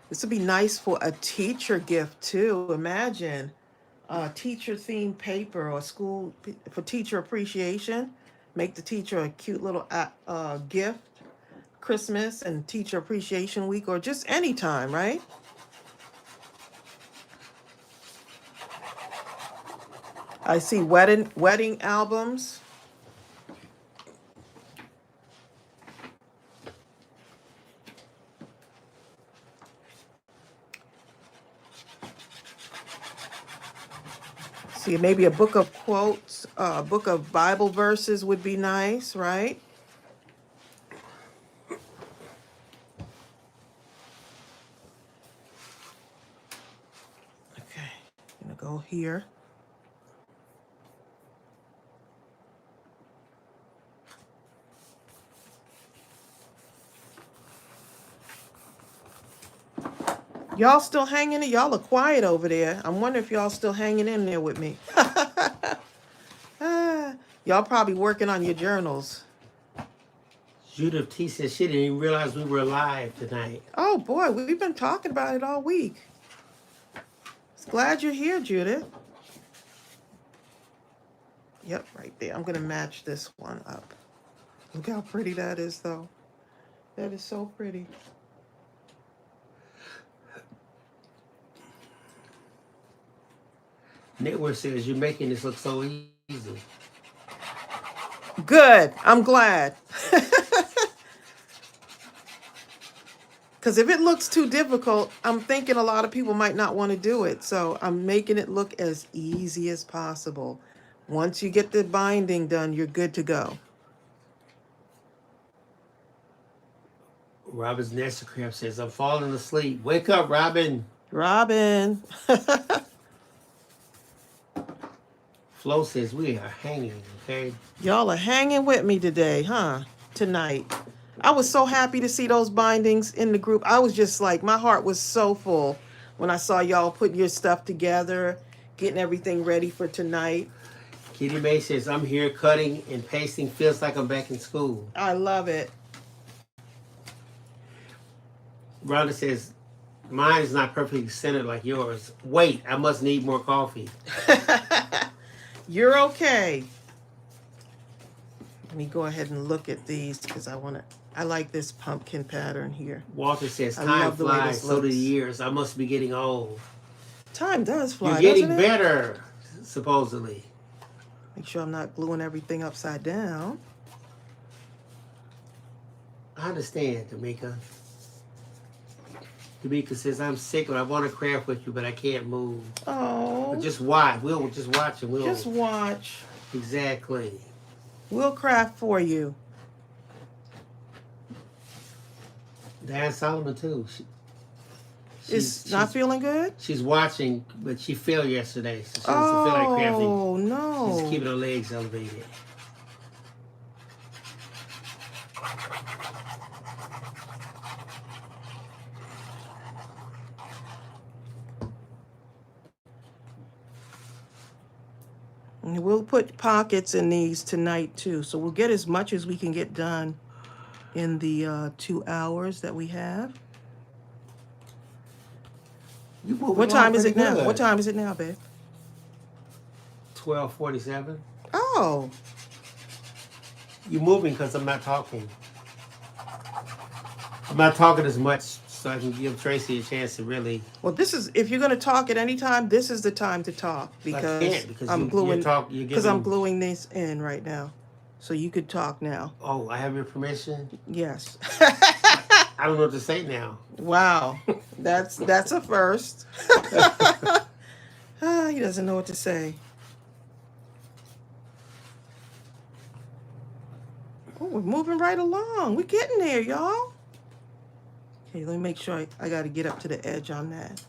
This would be nice for a teacher gift, too. Imagine a teacher-themed paper or school for teacher appreciation. Make the teacher a cute little gift, Christmas and Teacher Appreciation Week, or just any time, right? I see wedding albums. See, maybe a book of quotes, a book of Bible verses would be nice, right? Okay, I'm gonna go here. Y'all still hanging in? Y'all are quiet over there. I'm wondering if y'all still hanging in there with me. Y'all probably working on your journals. Judith T says she didn't even realize we were live tonight. Oh boy, we've been talking about it all week. Glad you're here, Judith. Yep, right there. I'm gonna match this one up. Look how pretty that is, though. That is so pretty. Network says you're making this look so easy. Good. I'm glad. Because if it looks too difficult, I'm thinking a lot of people might not want to do it. So I'm making it look as easy as possible. Once you get the binding done, you're good to go. Robin's Nestacraft says, I'm falling asleep. Wake up, Robin. Robin. Flo says, we are hanging, okay? Y'all are hanging with me today, huh? Tonight. I was so happy to see those bindings in the group. I was just like, my heart was so full when I saw y'all putting your stuff together, getting everything ready for tonight. Kitty May says, I'm here cutting and pasting. Feels like I'm back in school. I love it. Rhonda says, mine is not perfectly centered like yours. Wait, I must need more coffee. You're okay. Let me go ahead and look at these because I want to I like this pumpkin pattern here. Walter says, I time love the way flies, this so do the looks. years. I must be getting old. Time does fly, You're getting doesn't it? better, supposedly. Make sure I'm not gluing everything upside down. I understand, Tamika. Tamika says, I'm sick and I want to craft with you, but I can't move. Oh. But just watch. We'll just watch and we'll. Just watch. Exactly. We'll craft for you. Diane Solomon, too. She's not feeling good? She's watching, but she fell yesterday, so she doesn't feel like crafting. Oh, no. She's keeping her legs elevated. And we'll put pockets in these tonight, too. So we'll get as much as we can get done in the 2 hours that we have. What time is it now? What time is it now, babe? 12:47. Oh. You're moving because I'm not talking. I'm not talking as much, so I can give Tracey a chance to really. Well, this is, if you're going to talk at any time, this is the time to talk because I'm gluing. Because I'm gluing this in right now, so you could talk now. Oh, I have your permission? Yes. I don't know what to say now. Wow, that's a first. He doesn't know what to say. Oh, we're moving right along. We're getting there, y'all. Okay, let me make sure I got to get up to the edge on that.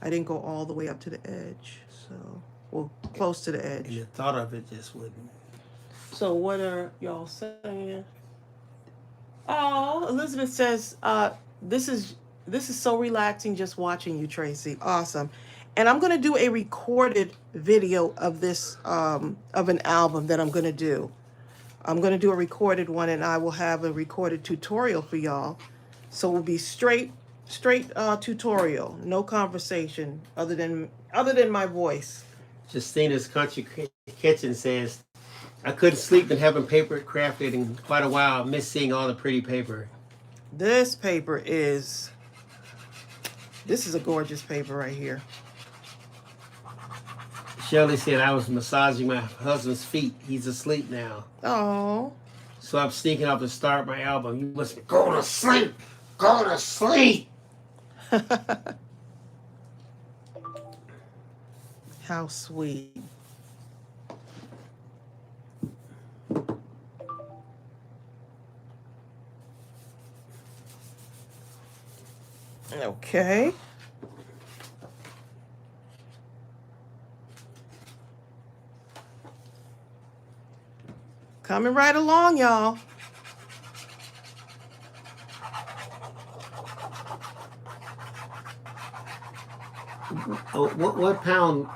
I didn't go all the way up to the edge, so well, close to the edge. And the thought of it just wouldn't. So what are y'all saying? Oh, Elizabeth says, this is so relaxing just watching you, Tracey. Awesome. And I'm going to do a recorded video of this, of an album that I'm going to do. I'm going to do a recorded one, and I will have a recorded tutorial for y'all. So it will be straight tutorial, no conversation other than my voice. Justina's Country Kitchen says, I couldn't sleep and haven't paper crafted in quite a while. I miss seeing all the pretty paper. This paper is, this is a gorgeous paper right here. Shelley said I was massaging my husband's feet. He's asleep now. Oh. So I'm sneaking up to start my album. You must go to sleep. Go to sleep. How sweet. Okay. Coming right along, y'all. Oh, what pound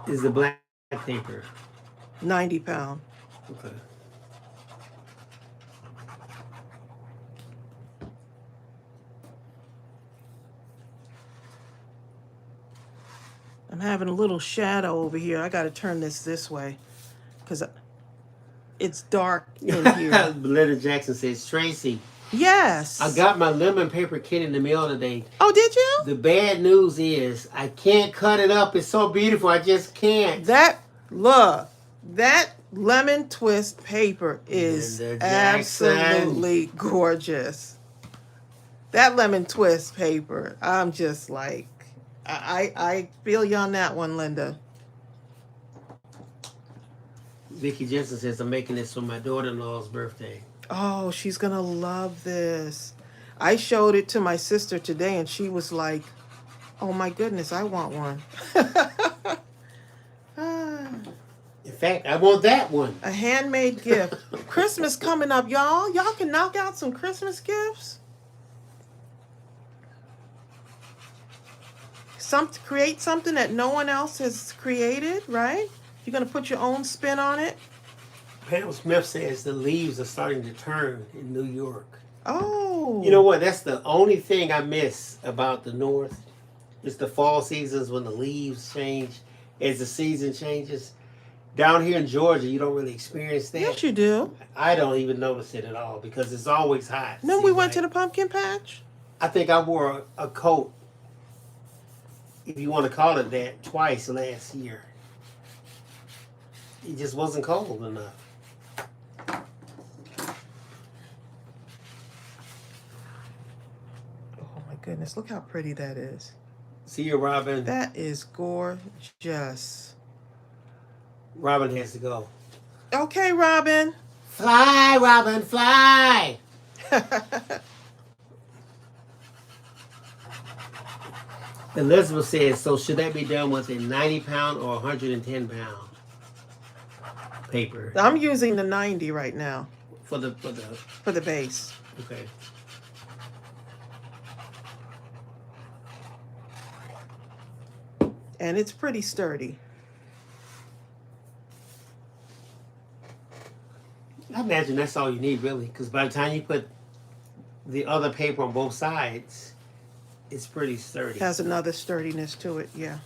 is the black paper? 90 pound. Okay. I'm having a little shadow over here. I got to turn this way because it's dark in here. Belinda Jackson says, Tracey. Yes. I got my lemon paper kit in the mail today. Oh, did you? The bad news is I can't cut it up. It's so beautiful. I just can't. Look, that lemon twist paper is absolutely gorgeous. That lemon twist paper, I'm just like, I feel you on that one, Linda. Vicki Jensen says, I'm making this for my daughter-in-law's birthday. Oh, she's going to love this. I showed it to my sister today, and she was like, oh, my goodness, I want one. In fact, I want that one. A handmade gift. Christmas coming up, y'all. Y'all can knock out some Christmas gifts. Create something that no one else has created, right? You're going to put your own spin on it. Pam Smith says the leaves are starting to turn in New York. Oh. You know what? That's the only thing I miss about the North. It's the fall seasons when the leaves change as the season changes. Down here in Georgia, you don't really experience that. Yes, you do. I don't even notice it at all because it's always hot. No, we went to the pumpkin patch. I think I wore a coat, if you want to call it that, twice last year. It just wasn't cold enough. Oh my goodness, look how pretty that is. See you, Robin. That is gorgeous. Robin has to go. Okay, Robin. Fly, Robin, fly. Elizabeth says, so should that be done with a 90-pound or 110-pound paper? I'm using the 90 right now For the base. okay. And it's pretty sturdy. I imagine that's all you need, really, because by the time you put the other paper on both sides, it's pretty sturdy. Has another sturdiness to it, yeah.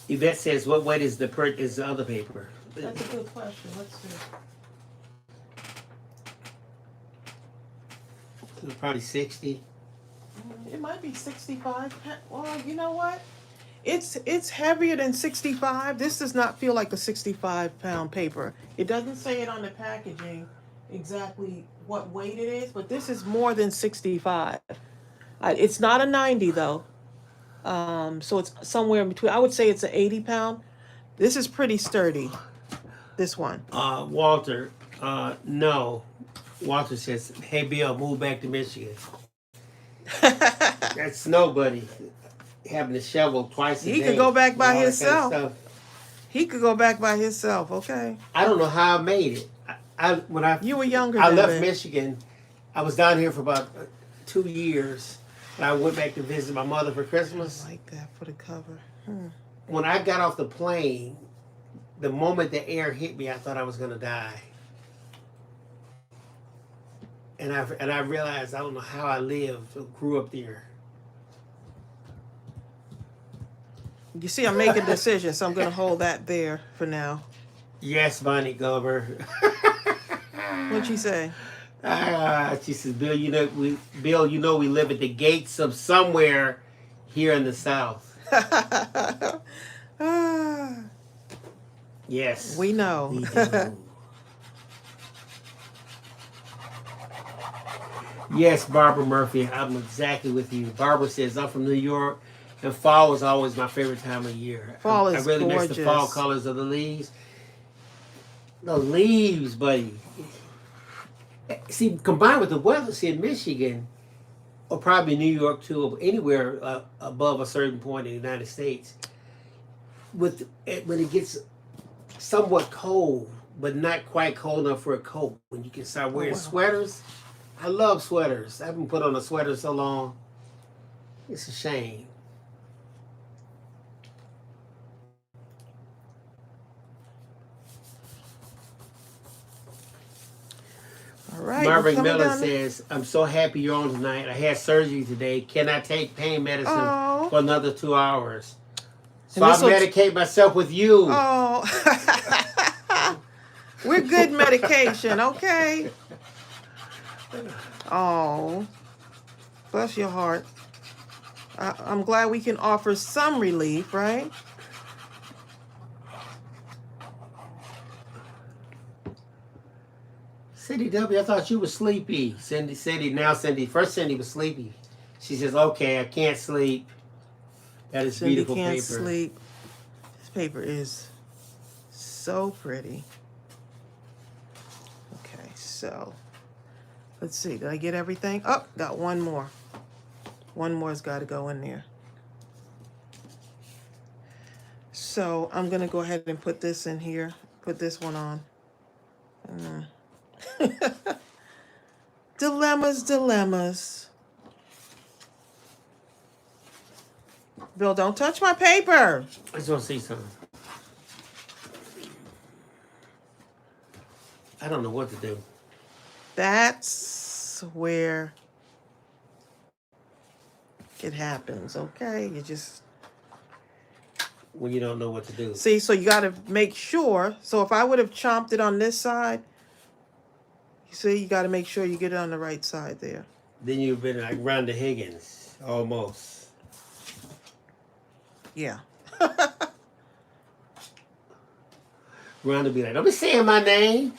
Yvette says, what weight is the other paper? That's a good question. Let's see. It's probably 60. It might be 65. Well, you know what? It's heavier than 65. This does not feel like a 65-pound paper. It doesn't say it on the packaging exactly what weight it is, but this is more than 65. It's not a 90 though. So it's somewhere in between. I would say it's an 80-pound. This is pretty sturdy. This one. Walter, no. Walter says, hey, Bill, move back to Michigan. That's Snow Buddy having to shovel twice a day. He could go back by and all that himself. kind of stuff. He could go back by himself. Okay. I don't know how I made it. You were younger. I than left me. Michigan. I was down here for about 2 years. And I went back to visit my mother for Christmas. I like that for the cover. When I got off the plane, the moment the air hit me, I thought I was going to die. And I realized I don't know how I lived or grew up there. You see, I'm making decisions, so I'm going to hold that there for now. Yes, Bonnie Glover. What'd she say? She says, Bill, you know we live at the gates of somewhere here in the South. Yes. We know. We do. Yes, Barbara Murphy, I'm exactly with you. Barbara says, I'm from New York, and fall is always my favorite time of year. Fall I is really gorgeous. miss the fall colors of the leaves. The leaves, buddy. See, combined with the weather, see, in Michigan, or probably New York too, or anywhere above a certain point in the United States, when it gets somewhat cold, but not quite cold enough for a coat, when you can start wearing sweaters. I love sweaters. I haven't put on a sweater so long. It's a shame. All right. Marvin Miller says, I'm so happy you're on tonight. I had surgery today. Can I take pain medicine for another 2 hours? So I'll medicate myself with you. Oh. We're good medication, okay? Oh. Bless your heart. I'm glad we can offer some relief, right? Cindy W., I thought you were sleepy. Cindy, first Cindy was sleepy. She says, okay, I can't sleep. That is Cindy beautiful can't paper. sleep. This paper is so pretty. Okay, so let's see. Did I get everything? Oh, got one more. One more's got to go in there. So I'm going to go ahead and put this in here. Put this one on. Dilemmas. Bill, don't touch my paper. I just want to see something. I don't know what to do. That's where it happens, okay? when you don't know what to do. See, so you got to make sure. So if I would have chomped it on this side, you see, you got to make sure you get it on the right side there. Then you've been like Rhonda Higgins, almost. Yeah. Rhonda be like, don't be saying my name.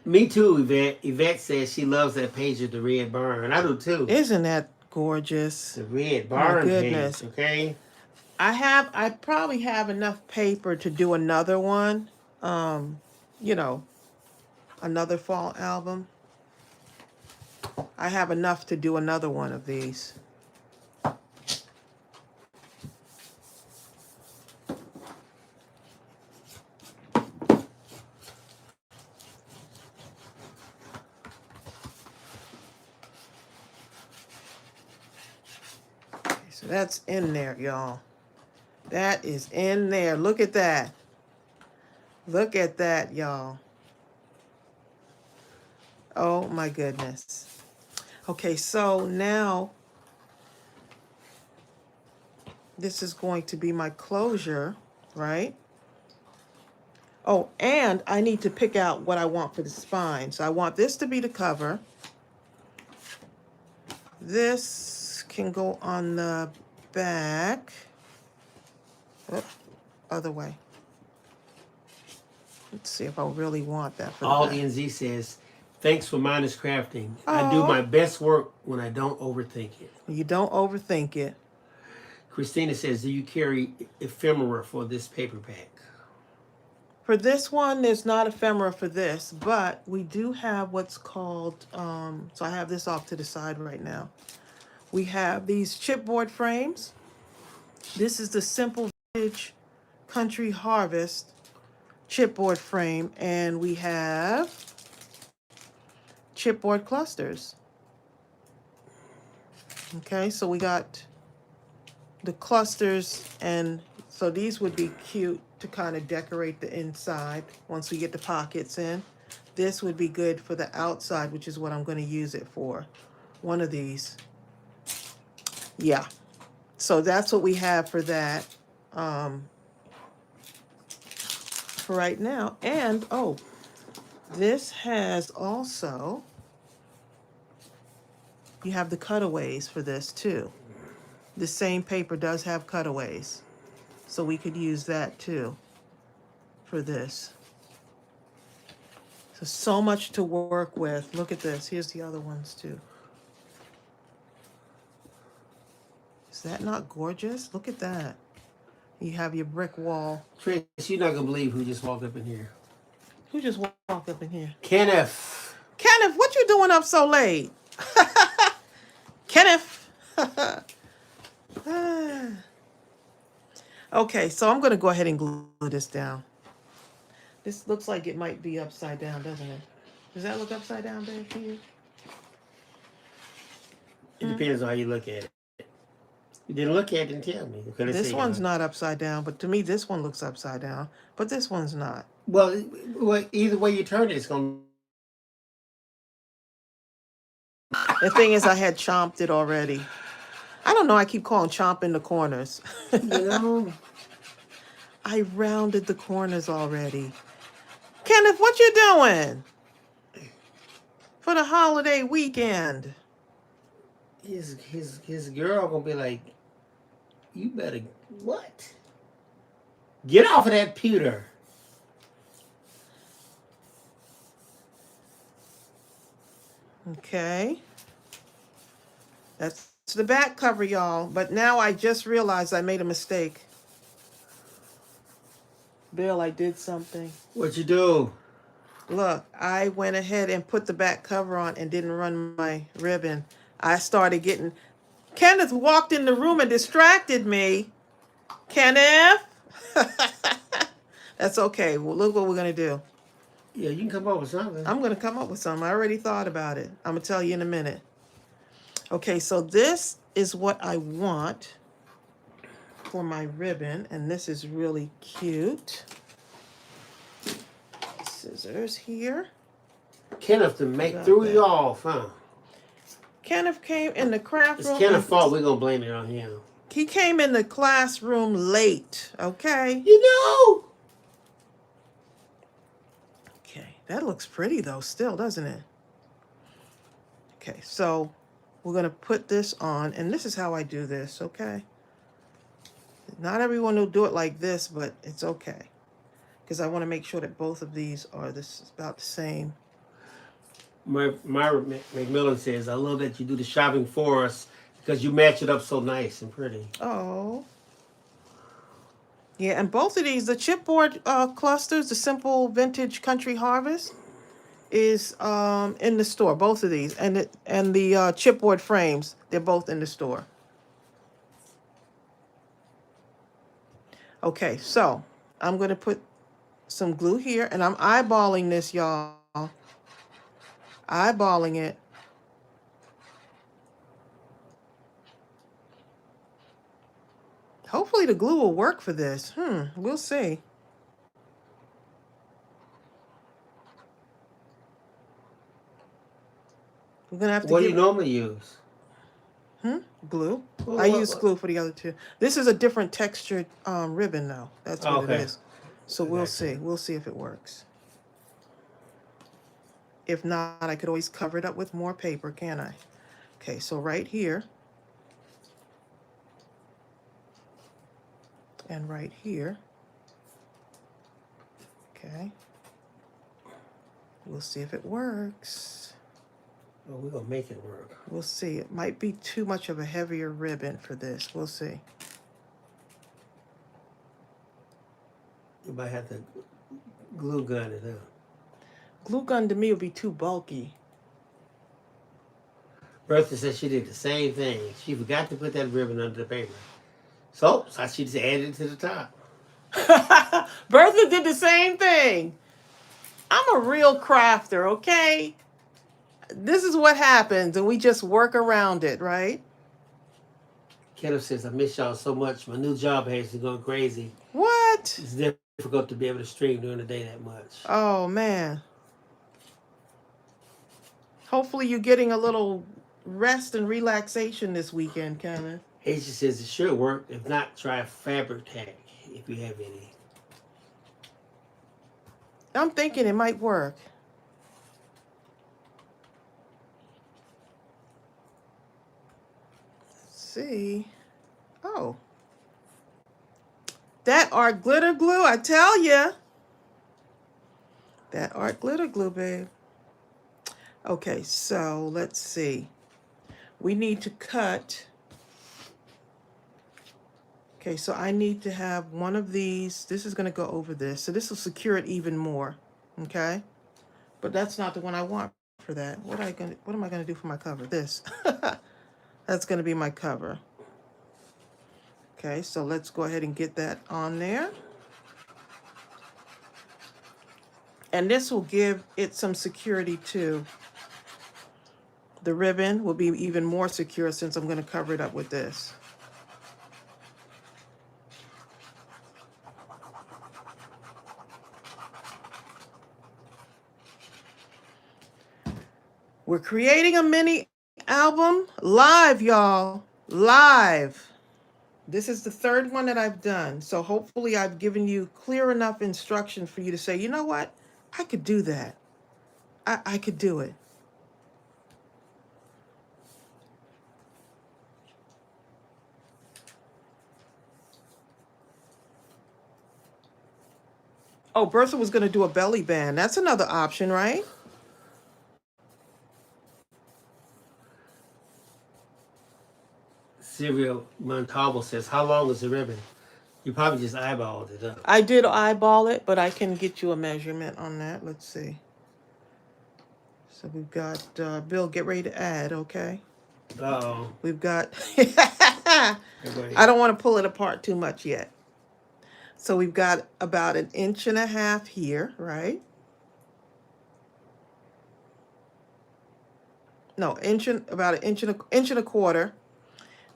Me too, Yvette. Yvette says she loves that page of the red barn. I do too. Isn't that gorgeous? The red barn goodness. page, okay? I probably have enough paper to do another one. You know, another fall album. I have enough to do another one of these. So that's in there, y'all. That is in there. Look at that. Look at that, y'all. Oh my goodness. Okay, so now this is going to be my closure, right? Oh, and I need to pick out what I want for the spine. So I want this to be the cover. This can go on the back. Oh, other way. Let's see if I really want that for All the back. NZ says, thanks for Mindless Crafting. I do my best work when I don't overthink it. You don't overthink it. Christina says, do you carry ephemera for this paperback? For this one, there's not ephemera for this, but we do have what's called, so I have this off to the side right now. We have these chipboard frames. This is the Simple Vintage Country Harvest chipboard frame, and we have chipboard clusters. Okay, so we got the clusters, and so these would be cute to kind of decorate the inside once we get the pockets in. This would be good for the outside, which is what I'm going to use it for. One of these. Yeah. So that's what we have for that for right now. And, oh, this has also, you have the cutaways for this too. The same paper does have cutaways. So we could use that too for this. So much to work with. Look at this. Here's the other ones too. Is that not gorgeous? Look at that. You have your brick wall. Trace, you're not going to believe who just walked up in here. Who just walked up in here? Kenneth. Kenneth, what you doing up so late? Kenneth. Okay, so I'm going to go ahead and glue this down. This looks like it might be upside down, doesn't it? Does that look upside down, babe, to you? It depends on how you look at it. You didn't look at it and tell me. This one's not upside down, but to me, this one looks upside down. But this one's not. Well, either way you turn it, it's going to... The thing is, I had chomped it already. I don't know, I keep calling chomping the corners. You know? I rounded the corners already. Kenneth, what you doing? For the holiday weekend. His girl gonna be like, you better what? Get off of that pewter. Okay. That's the back cover, y'all. But now I just realized I made a mistake. Bill, I did something. What you do? Look, I went ahead and put the back cover on and didn't run my ribbon. I started getting... Kenneth walked in the room and distracted me. Kenneth? That's okay. Well, look what we're going to do. Yeah, you can come up with something. I'm going to come up with something. I already thought about it. I'm going to tell you in a minute. Okay, so this is what I want for my ribbon, and this is really cute. Scissors here. Kenneth to make Got threw that. you off, huh? Kenneth came in the craft It's room. Kenneth's fault. We're gonna blame it on him. He came in the classroom late, okay? You know. Okay, that looks pretty though still, doesn't it? Okay, so we're gonna put this on, and this is how I do this, okay? Not everyone will do it like this, but it's okay. Because I want to make sure that both of these are about the same. Myra McMillan says, I love that you do the shopping for us because you match it up so nice and pretty. Oh. Yeah, and both of these, the chipboard clusters, the Simple Vintage Country Harvest, is in the store. Both of these, and the chipboard frames, they're both in the store. Okay, so I'm gonna put some glue here, and I'm eyeballing this, y'all. Eyeballing it. Hopefully the glue will work for this. We'll see. We're gonna have to What do you normally use? Glue. Well, I use glue for the other two. This is a different textured ribbon though. That's what it is. So we'll see. We'll see if it works. If not, I could always cover it up with more paper, can't I? Okay, so right here. And right here. Okay. We'll see if it works. Oh, we're gonna make it work. We'll see. It might be too much of a heavier ribbon for this. We'll see. You might have to glue gun it up. Glue gun to me would be too bulky. Bertha said she did the same thing. She forgot to put that ribbon under the paper. So she just added it to the top. Bertha did the same thing. I'm a real crafter, okay? This is what happens, and we just work around it, right? Kenneth says, I miss y'all so much. My new job has been going crazy. What? It's difficult to be able to stream during the day that much. Oh, man. Hopefully you're getting a little rest and relaxation this weekend, Kenneth. Paige says it should work. If not, try fabric tack if you have any. I'm thinking it might work. Let's see. Oh. That art glitter glue, I tell ya. That art glitter glue, babe. Okay, so let's see. We need to cut. Okay, so I need to have one of these. This is going to go over this. So this will secure it even more. Okay? But that's not the one I want for that. What am I going to do for my cover? This. That's going to be my cover. Okay, so let's go ahead and get that on there. And this will give it some security too. The ribbon will be even more secure since I'm going to cover it up with this. We're creating a mini album live, y'all. Live. This is the third one that I've done. So hopefully I've given you clear enough instruction for you to say, you know what? I could do that. I could do it. Oh, Bertha was going to do a belly band. That's another option, right? Serial Montalvo says, how long is the ribbon? You probably just eyeballed it up. I did eyeball it, but I can get you a measurement on that. Let's see. So we've got, Bill, get ready to add, okay? Uh-oh. We've got, I don't want to pull it apart too much yet. So we've got about 1.5 inches here, right? No, about 1.25 inches.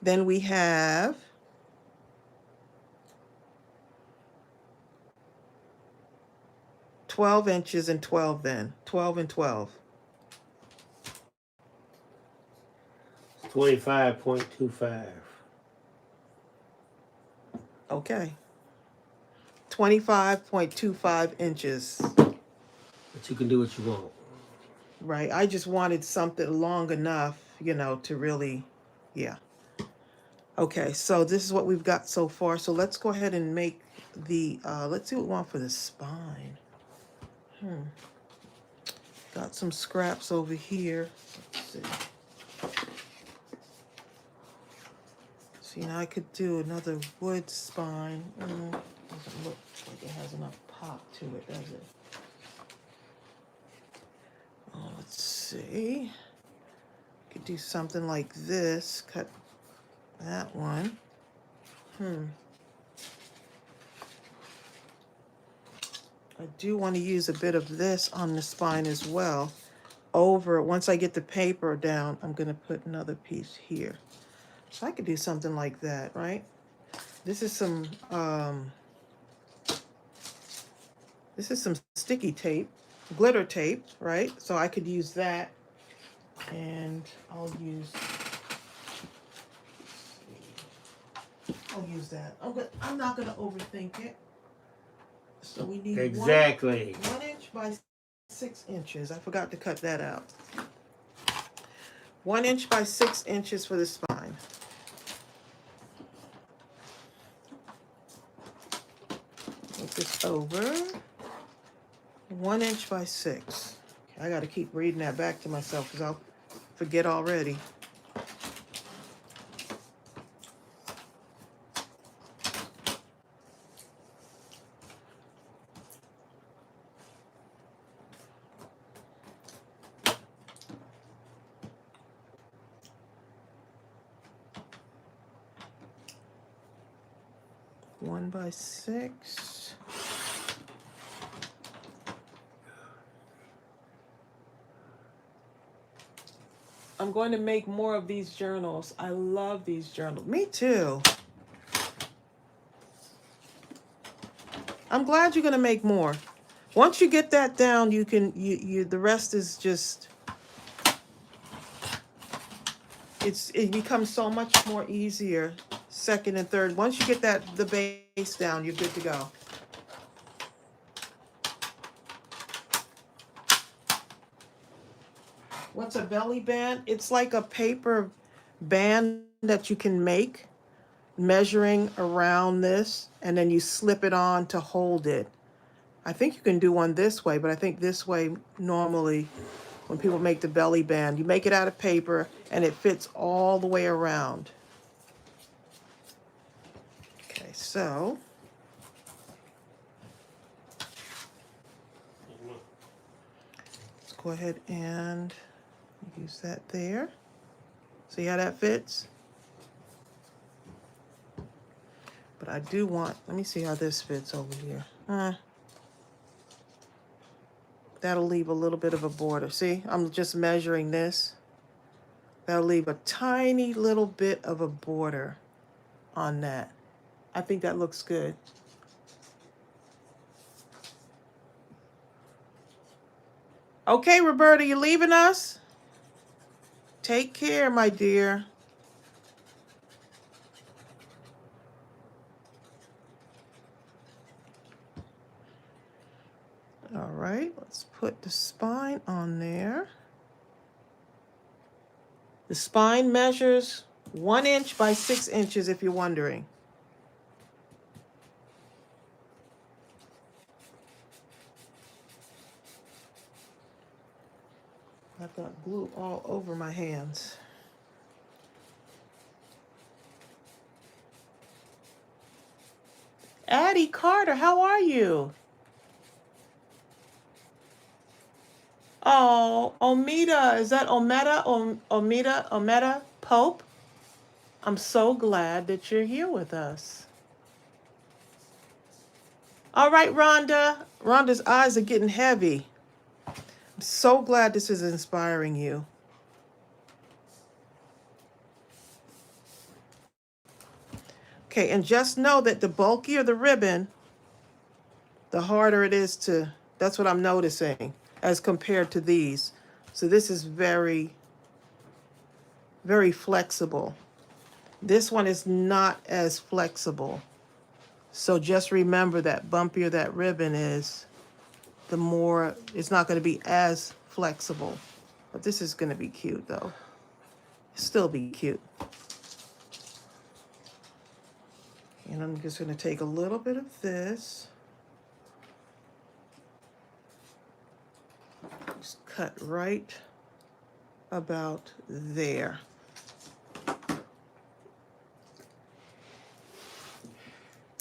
Then we have 12 inches and 12 then. 12 and 12. 25.25. Okay. 25.25 inches. But you can do what you want. Right. I just wanted something long enough, you know, to really, yeah. Okay, so this is what we've got so far. So let's go ahead and make the, let's see what we want for the spine. Got some scraps over here. Let's see. See, now I could do another wood spine. Doesn't look like it has enough pop to it, does it? Oh, let's see. Could do something like this. Cut that one. I do want to use a bit of this on the spine as well. Once I get the paper down, I'm going to put another piece here. So I could do something like that, right? This is some sticky tape, glitter tape, right? So I could use that, and I'll use that. I'm not gonna overthink it. So we need exactly 1 inch by 6 inches. I forgot to cut that out. 1 inch by 6 inches for the spine. Put this over. 1 inch by 6. I got to keep reading that back to myself because I'll forget already. One by 6. I'm going to make more of these journals. I love these journals. Me too. I'm glad you're going to make more. Once you get that down, you can, the rest is just, it becomes so much more easier, second and third. Once you get the base down, you're good to go. What's a belly band? It's like a paper band that you can make, measuring around this, and then you slip it on to hold it. I think you can do one this way, but I think this way normally when people make the belly band, you make it out of paper and it fits all the way around. Okay, so let's go ahead and use that there. See how that fits? But I do want, let me see how this fits over here. That'll leave a little bit of a border. See, I'm just measuring this. That'll leave a tiny little bit of a border on that. I think that looks good. Okay, Roberta, you leaving us? Take care, my dear. All right, let's put the spine on there. The spine measures 1 inch by 6 inches, if you're wondering. I've got glue all over my hands. Addie Carter, how are you? Oh, Omida, is that Omida Pope? I'm so glad that you're here with us. All right, Rhonda. Rhonda's eyes are getting heavy. I'm so glad this is inspiring you. Okay, and just know that the bulkier the ribbon, the harder it is to That's what I'm noticing as compared to these. So this is very, very flexible. This one is not as flexible. So just remember that bumpier that ribbon is, the more it's not going to be as flexible. But this is going to be cute though. Still be cute. And I'm just going to take a little bit of this. Just cut right about there.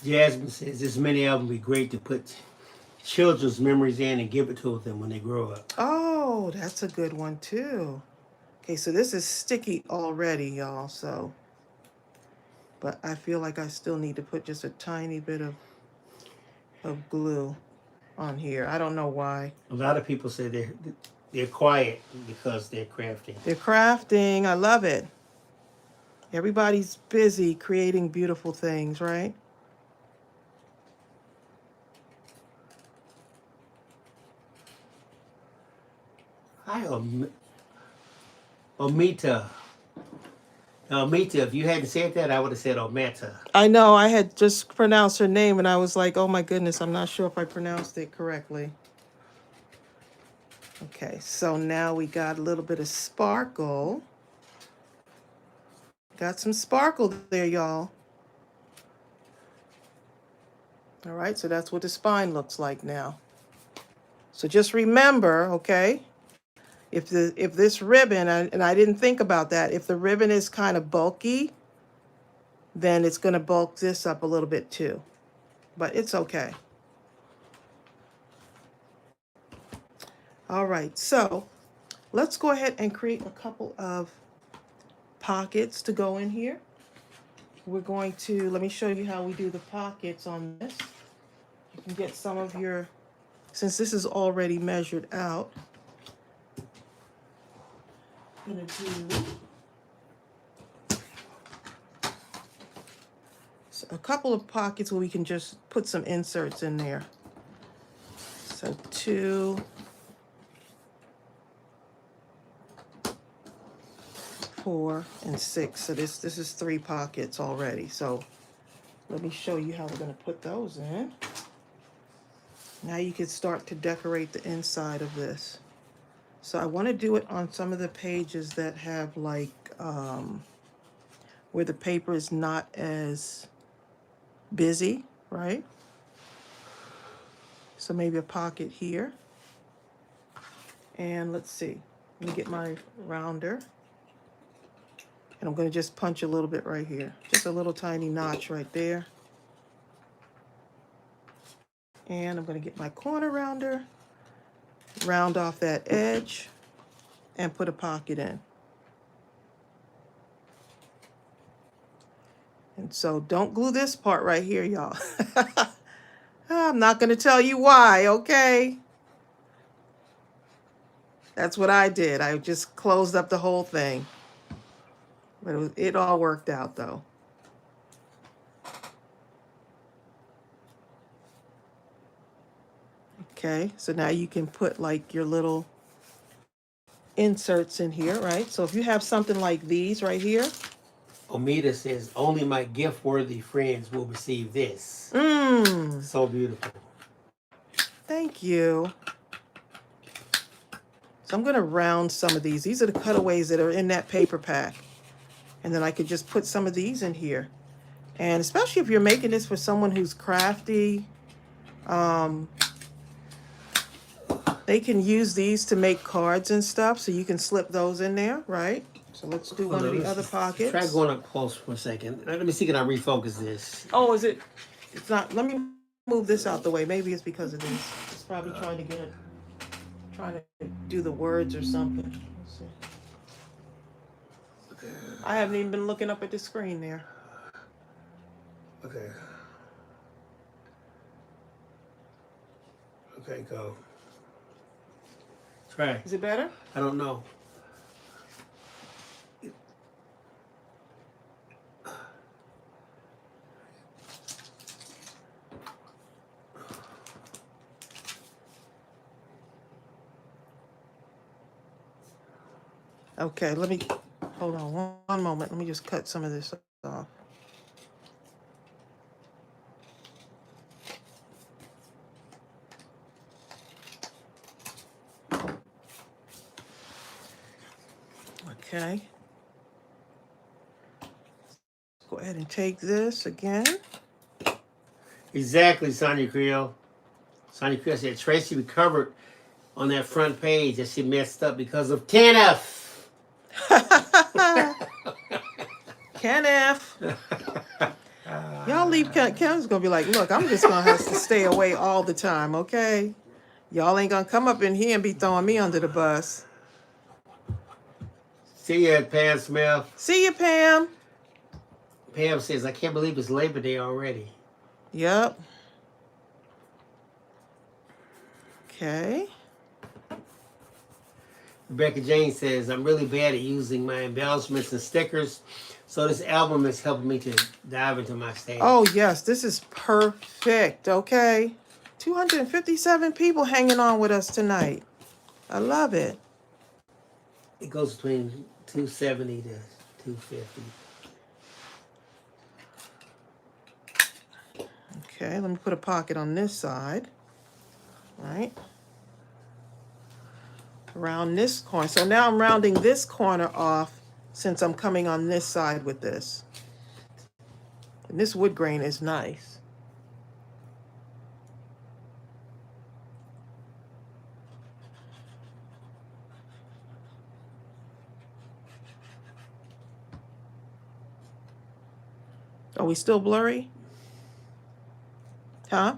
Jasmine says this mini album would be great to put children's memories in and give it to them when they grow up. Oh, that's a good one too. Okay, so this is sticky already, y'all, so. But I feel like I still need to put just a tiny bit of glue on here. I don't know why. A lot of people say they're quiet because they're crafting. They're crafting. I love it. Everybody's busy creating beautiful things, right? Hi, Omita. Omita, if you hadn't said that, I would have said Ometa. I know, I had just pronounced her name and I was like, oh my goodness, I'm not sure if I pronounced it correctly. Okay, so now we got a little bit of sparkle. Got some sparkle there, y'all. All right, so that's what the spine looks like now. So just remember, okay, if this ribbon, and I didn't think about that, if the ribbon is kind of bulky, then it's going to bulk this up a little bit too. But it's okay. All right, so let's go ahead and create a couple of pockets to go in here. We're going to, let me show you how we do the pockets on this. You can get some of your, since this is already measured out, I'm gonna do a couple of pockets where we can just put some inserts in there. So 2, 4, and 6. So this is 3 pockets already. So let me show you how we're going to put those in. Now you can start to decorate the inside of this. So I want to do it on some of the pages that have like where the paper is not as busy, right? So maybe a pocket here. And let's see, let me get my rounder. And I'm going to just punch a little bit right here. Just a little tiny notch right there. And I'm going to get my corner rounder, round off that edge, and put a pocket in. And so don't glue this part right here, y'all. I'm not going to tell you why, okay? That's what I did. I just closed up the whole thing. But it all worked out, though. Okay, so now you can put like your little inserts in here, right? So if you have something like these right here. Omita says, only my gift-worthy friends will receive this. So beautiful. Thank you. So I'm going to round some of these. These are the cutaways that are in that paper pack. And then I could just put some of these in here. And especially if you're making this for someone who's crafty, they can use these to make cards and stuff. So you can slip those in there, right? So let's do one of the other pockets. Try going up close for a second. Let me see, can I refocus this? Oh, is it? It's not. Let me move this out the way. Maybe it's because of these. It's probably trying to get it, trying to do the words or something. Let's see. Okay. I haven't even been looking up at the screen there. Okay. Okay, go. Try. Is it better? I don't know. Okay, let me, hold on one moment. Let me just cut some of this off. Okay. Go ahead and take this again. Exactly, Sonia Creel. Sonia Creel said Tracey recovered on that front page that she messed up because of Kenneth. Kenneth. Y'all leave Kenneth's gonna be like, look, I'm just gonna have to stay away all the time, okay? Y'all ain't gonna come up in here and be throwing me under the bus. See ya, Pam Smith. See you, Pam. Pam says, I can't believe it's Labor Day already. Yep. Okay. Rebecca Jane says, I'm really bad at using my embellishments and stickers, so this album is helping me to dive into my stash. Oh, yes, this is perfect, okay? 257 people hanging on with us tonight. I love it. It goes between 270 to 250. Okay, let me put a pocket on this side. All right. Around this corner. So now I'm rounding this corner off since I'm coming on this side with this. And this wood grain is nice. Are we still blurry? Huh?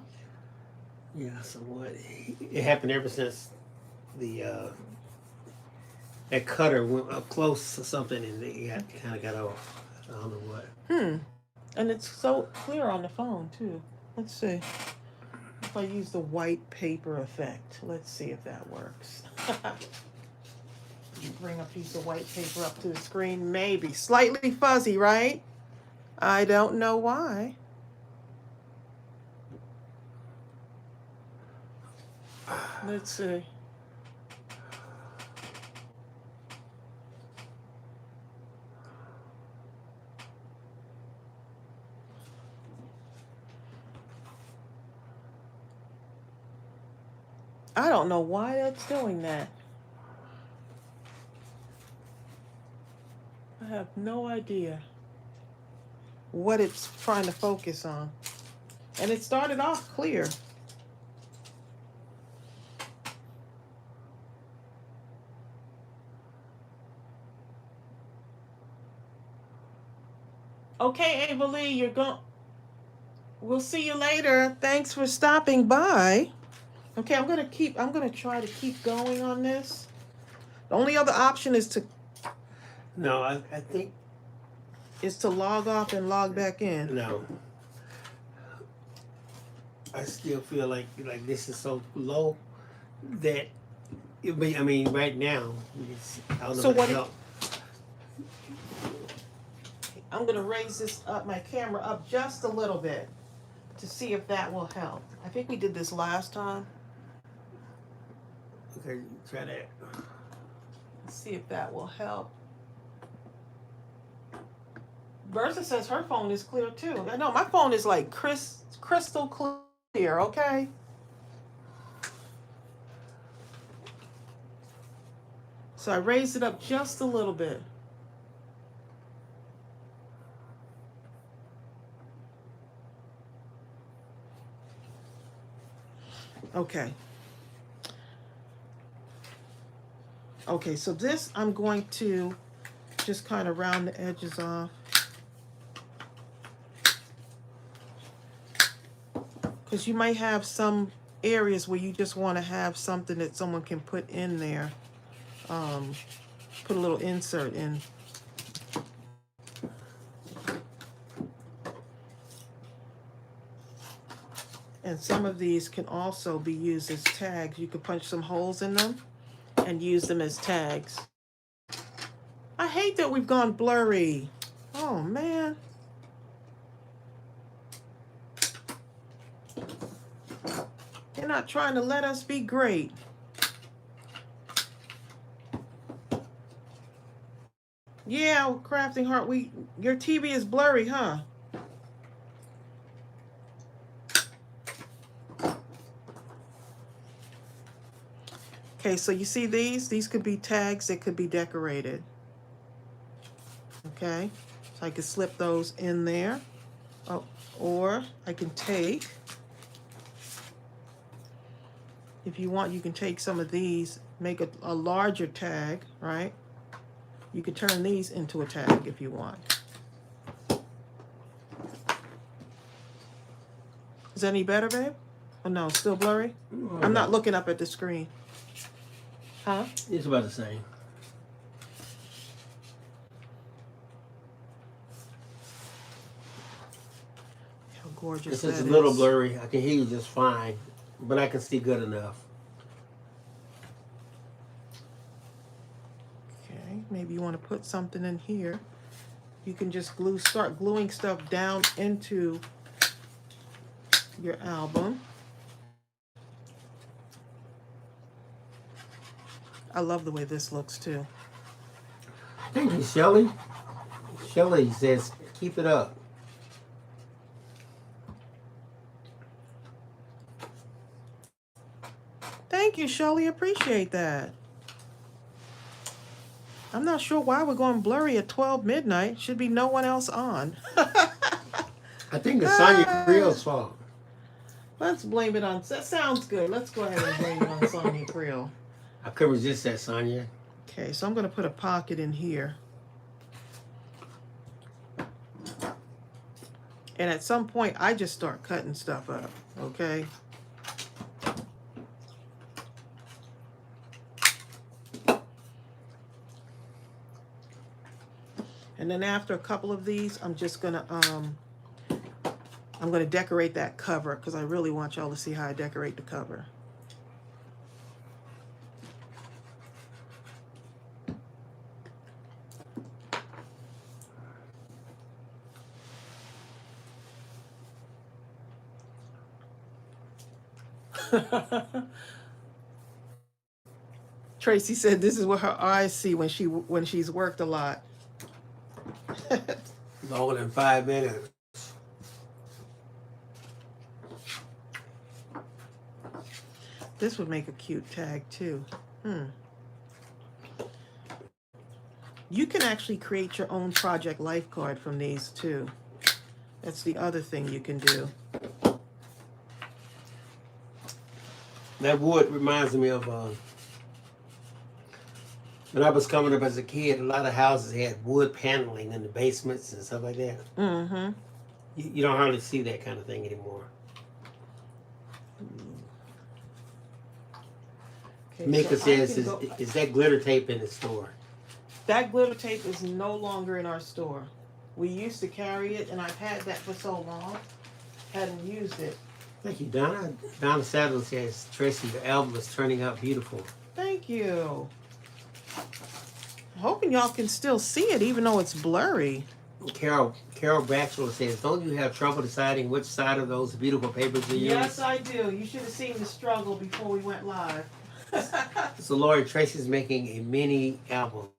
Yeah, somewhat. It happened ever since the that cutter went up close to something and it kind of got off. I don't know what. And it's so clear on the phone too. Let's see if I use the white paper effect. Let's see if that works. Bring a piece of white paper up to the screen. Maybe slightly fuzzy, right? I don't know why. Let's see. I don't know why that's doing that. I have no idea what it's trying to focus on. And it started off clear. Okay, Ava Lee, you're going. We'll see you later. Thanks for stopping by. Okay, I'm gonna try to keep going on this. The only other option is to No, I think log off and log back in. no. I still feel like this is so low that I mean right now I don't know So what what? to help. I'm gonna raise this up, my camera up just a little bit to see if that will help. I think we did this last time. Okay, try that. Let's see if that will help. Bertha says her phone is clear too. I know my phone is like crystal clear, okay? So I raised it up just a little bit. Okay. Okay, so this I'm going to just kind of round the edges off. Because you might have some areas where you just want to have something that someone can put in there. Put a little insert in. And some of these can also be used as tags. You could punch some holes in them and use them as tags. I hate that we've gone blurry. Oh, man. They're not trying to let us be great. Yeah, Crafting Heart, your TV is blurry, huh? Okay, so you see these? These could be tags that could be decorated. Okay, so I could slip those in there. Oh, or I can take, if you want, you can take some of these, make a larger tag, right? You could turn these into a tag if you want. Is that any better, babe? Oh no, still blurry? I'm not looking up at the screen. Huh? It's about the same. How gorgeous It's that just is. a little blurry. I can hear you just fine, but I can see good enough. Okay, maybe you want to put something in here. You can just start gluing stuff down into your album. I love the way this looks too. Thank you, Shelly. Shelly says, keep it up. Thank you, Shelly. Appreciate that. I'm not sure why we're going blurry at 12 midnight. Should be no one else on. I think it's Sonia Creel's fault. Let's blame it on... That sounds good. Let's go ahead and blame it on Sonia Creel. I couldn't resist that, Sonia. Okay, so I'm going to put a pocket in here. And at some point, I just start cutting stuff up, okay? And then after a couple of these, I'm just going to... I'm going to decorate that cover because I really want y'all to see how I decorate the cover. Tracy said this is what her eyes see when she's worked a lot. Longer than 5 minutes. This would make a cute tag too. You can actually create your own project life card from these too. That's the other thing you can do. That wood reminds me of when I was coming up as a kid, a lot of houses had wood paneling in the basements and stuff like that. Mm-hmm. You don't hardly see that kind of thing anymore. Okay, Mika so says, is that glitter tape in the store? That glitter tape is no longer in our store. We used to carry it, and I've had that for so long, hadn't used it. Thank you, Donna. Donna Sadler says, Tracy, your album is turning out beautiful. Thank you. I'm hoping y'all can still see it, even though it's blurry. Carol Batchelor says, don't you have trouble deciding which side of those beautiful papers to use? Yes, I do. You should have seen the struggle before we went live. So, Lori, Tracy's making a mini album.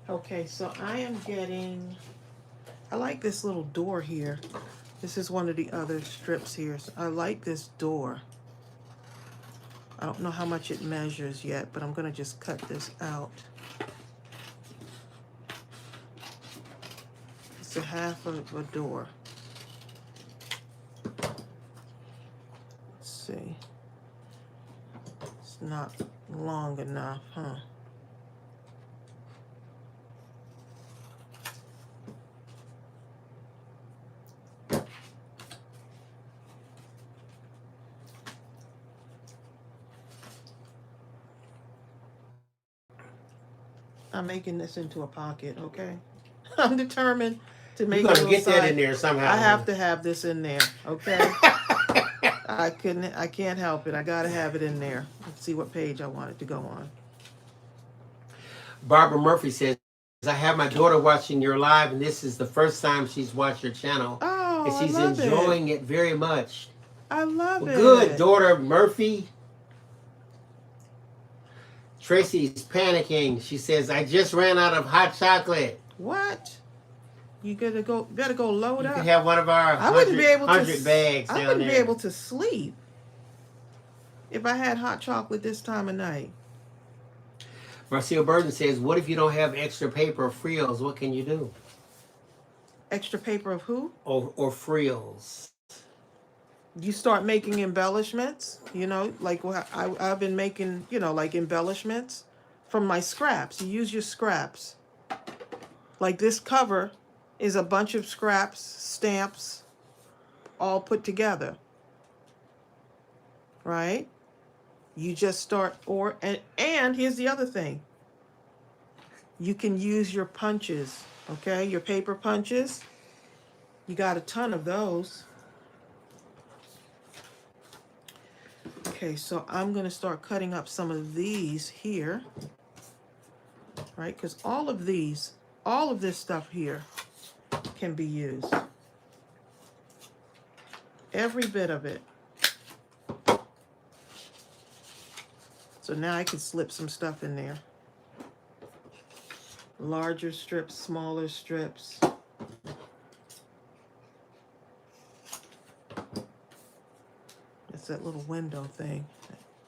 Okay, so I am getting... I like this little door here. This is one of the other strips here. So I like this door. I don't know how much it measures yet, but I'm going to just cut this out. It's a half of a door. Let's see. It's not long enough, huh? I'm making this into a pocket, okay? I'm determined to make it. You're gonna get that in there somehow. I have to have this in there, okay? I can't help it. I gotta have it in there. Let's see what page I want it to go on. Barbara Murphy says, I have my daughter watching your live, and this is the first time she's watched your channel. Oh, and she's I love enjoying it very much. I love it. Good, daughter Murphy. Tracy's panicking. She says, I just ran out of hot chocolate. What? You better go load You up. could have one of our I wouldn't be able 100 bags I down wouldn't be there. able to sleep if I had hot chocolate this time of night. Marcia Burton says, what if you don't have extra paper or frills? What can you do? Extra paper of who? Or frills. You start making embellishments, you know, like I've been making, you know, like embellishments from my scraps. You use your scraps. Like this cover is a bunch of scraps, stamps, all put together. Right? You just start, and here's the other thing. You can use your punches, okay? Your paper punches. You got a ton of those. Okay, so I'm going to start cutting up some of these here, right? Because all of this stuff here can be used. Every bit of it. So now I can slip some stuff in there. Larger strips, smaller strips. It's that little window thing.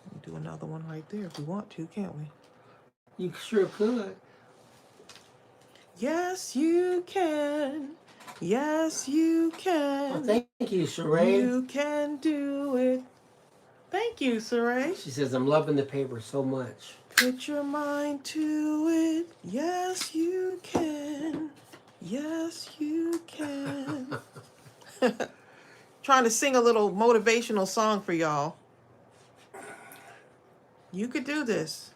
We can do another one right there if we want to, can't we? You sure could. Yes, you can. Yes, you can. Oh, thank you, Sheree. You can do it. Thank you, Saray. She says, I'm loving the paper so much. Put your mind to it. Yes, you can. Yes, you can. Trying to sing a little motivational song for y'all. You could do this.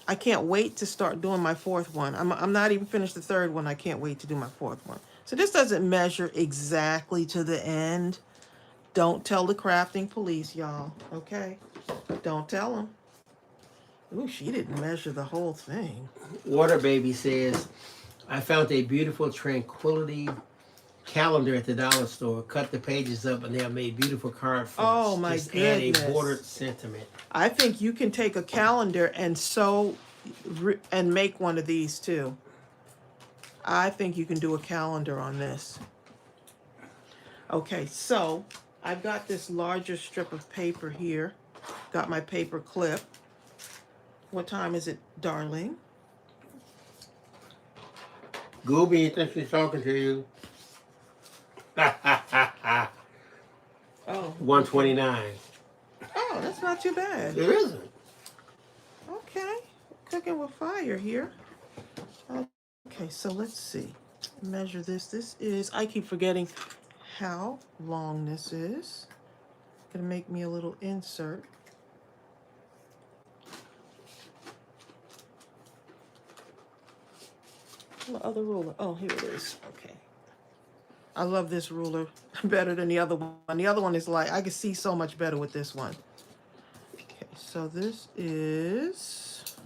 I can't wait to start doing my fourth one. I'm not even finished the third one. I can't wait to do my fourth one. So this doesn't measure exactly to the end. Don't tell the crafting police, y'all. Okay? Don't tell them. Ooh, she didn't measure the whole thing. Water Baby says, I found a beautiful tranquility calendar at the dollar store. Cut the pages up and they have made beautiful card fronts. Oh my Just goodness. add a bordered sentiment. I think you can take a calendar and sew and make one of these too. I think you can do a calendar on this. Okay, so I've got this larger strip of paper here. Got my paper clip. What time is it, darling? Gooby thinks she's talking to you. Oh. 129. Oh, that's not too bad. It isn't. Okay, cooking with fire here. Okay, so let's see. Measure this. This is, I keep forgetting how long this is. Gonna make me a little insert. The other ruler. Oh, here it is. Okay. I love this ruler better than the other one. The other one is like, I can see so much better with this one. Okay, so this is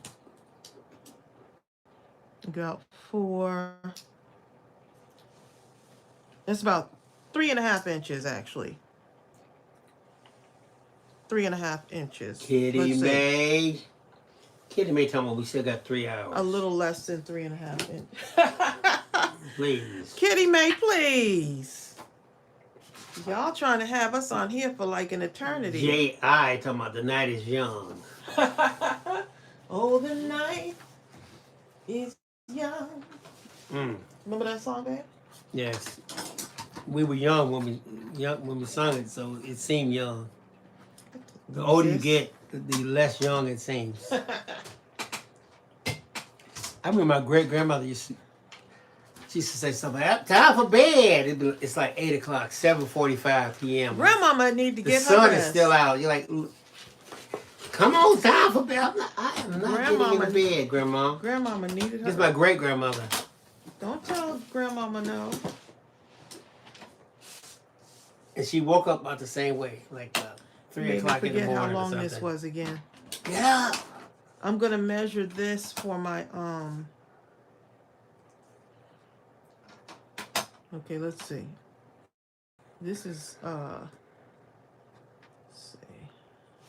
about it's about 3.5 inches actually. 3.5 inches. Kitty May. Kitty May told me we still got 3 hours. A little less than 3.5 inches. Please. Kitty May, please. Y'all trying to have us on here for like an eternity. J.I. talking about the night is young. Oh, the night is young. Remember that song, babe? Yes. We were young when we sung it, so it seemed young. The older you get, the less young it seems. I remember my great-grandmother used to say something, time for bed. It's like 8 o'clock, 7:45 p.m. Grandmama need to get her The sun rest. is still out. You're like, come on, time for bed. I am not getting into bed, Grandma. Grandmama needed her. This is my great-grandmother. Don't tell Grandmama no. And she woke up about the same way, like 3 o'clock in the morning how long or something. this was again. Yeah. I'm gonna measure this for my Okay, let's see. This is let's see.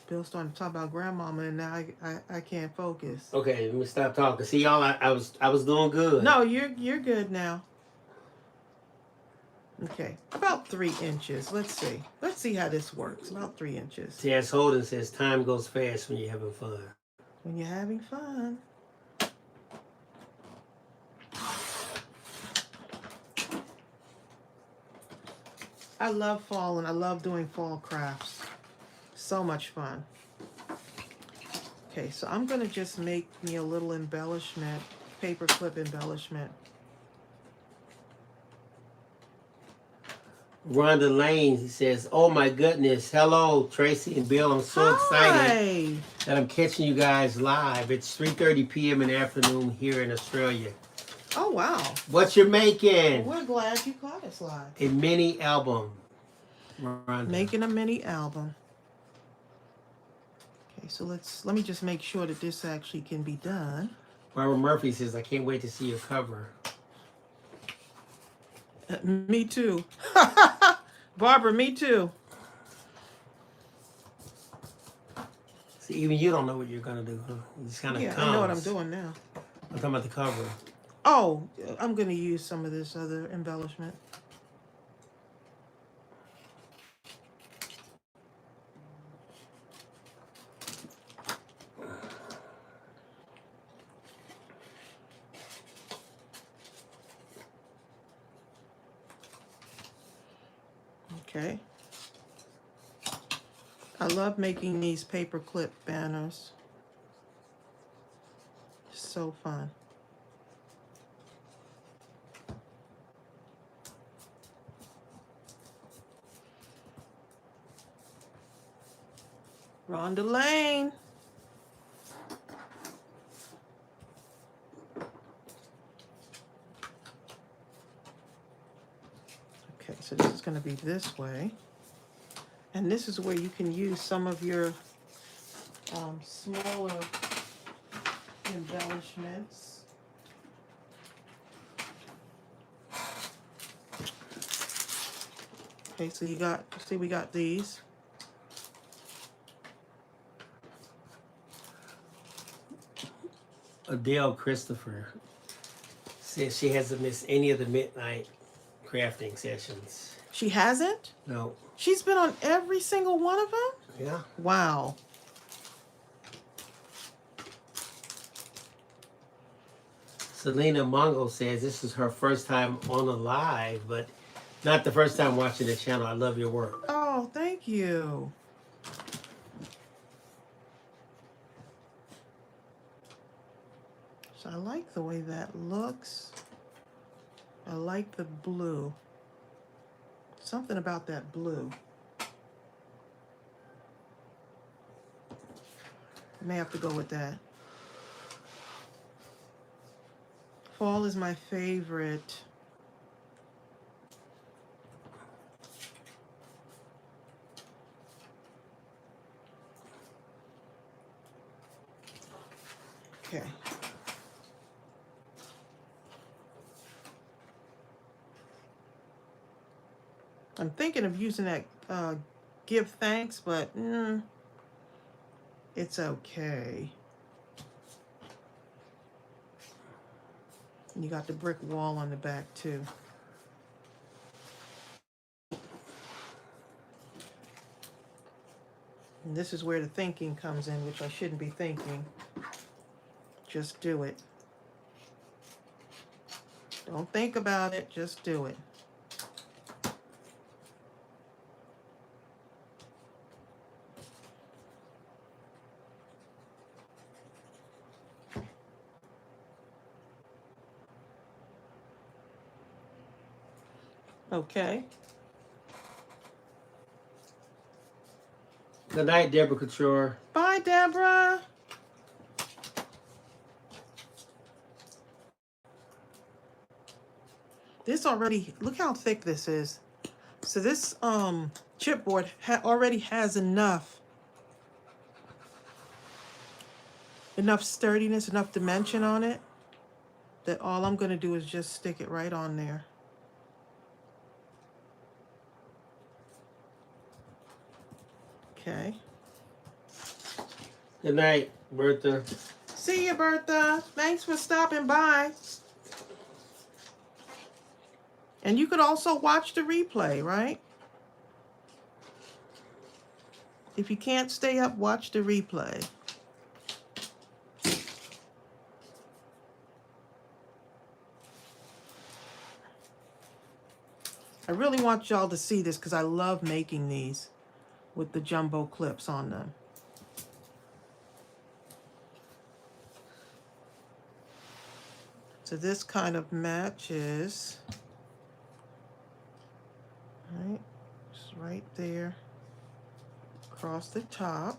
Bill starting to talk about grandmama, and now I can't focus. Okay, let me stop talking. See, y'all, I was doing good. No, you're good now. Okay, about 3 inches. Let's see. Let's see how this works. About 3 inches. T.S. Holden says time goes fast when you're having fun. When you're having fun. I love fall and I love doing fall crafts. So much fun. Okay, so I'm gonna just make me a little embellishment, paperclip embellishment. Rhonda Lane says, "Oh my goodness, hello Tracy and Bill. I'm so excited that I'm catching you guys live. It's 3:30 p.m. in the afternoon here in Australia. Oh wow! What you're making? Well, we're glad you caught us live. A mini album. Rhonda. Making a mini album. Okay, so let me just make sure that this actually can be done. Barbara Murphy says, I can't wait to see your cover. Me too. Barbara, me too. See, even you don't know what you're gonna do, huh? It just kind of comes. I know what I'm doing now. I'm talking about the cover. Oh, I'm gonna use some of this other embellishment. Okay. I love making these paperclip banners. So fun. Rhonda Lane. Okay, so this is going to be this way. And this is where you can use some of your smaller embellishments. Okay, so we got these. Adele Christopher says she hasn't missed any of the midnight crafting sessions. She hasn't? No. She's been on every single one of them? Yeah. Wow. Selena Mongo says this is her first time on a live, but not the first time watching the channel. I love your work. Oh, thank you. So I like the way that looks. I like the blue. Something about that blue. I may have to go with that. Fall is my favorite. Okay. I'm thinking of using that give thanks, but it's okay. You got the brick wall on the back too. And this is where the thinking comes in, which I shouldn't be thinking. Just do it. Don't think about it, just do it. Okay. Good night, Deborah Couture. Bye, Deborah. This already, look how thick this is. So this chipboard already has enough sturdiness, enough dimension on it, that all I'm going to do is just stick it right on there. Okay. Good night, Bertha. See you, Bertha. Thanks for stopping by. And you could also watch the replay, right? If you can't stay up, watch the replay. I really want y'all to see this because I love making these with the jumbo clips on them. So this kind of matches, right? Just right there, across the top.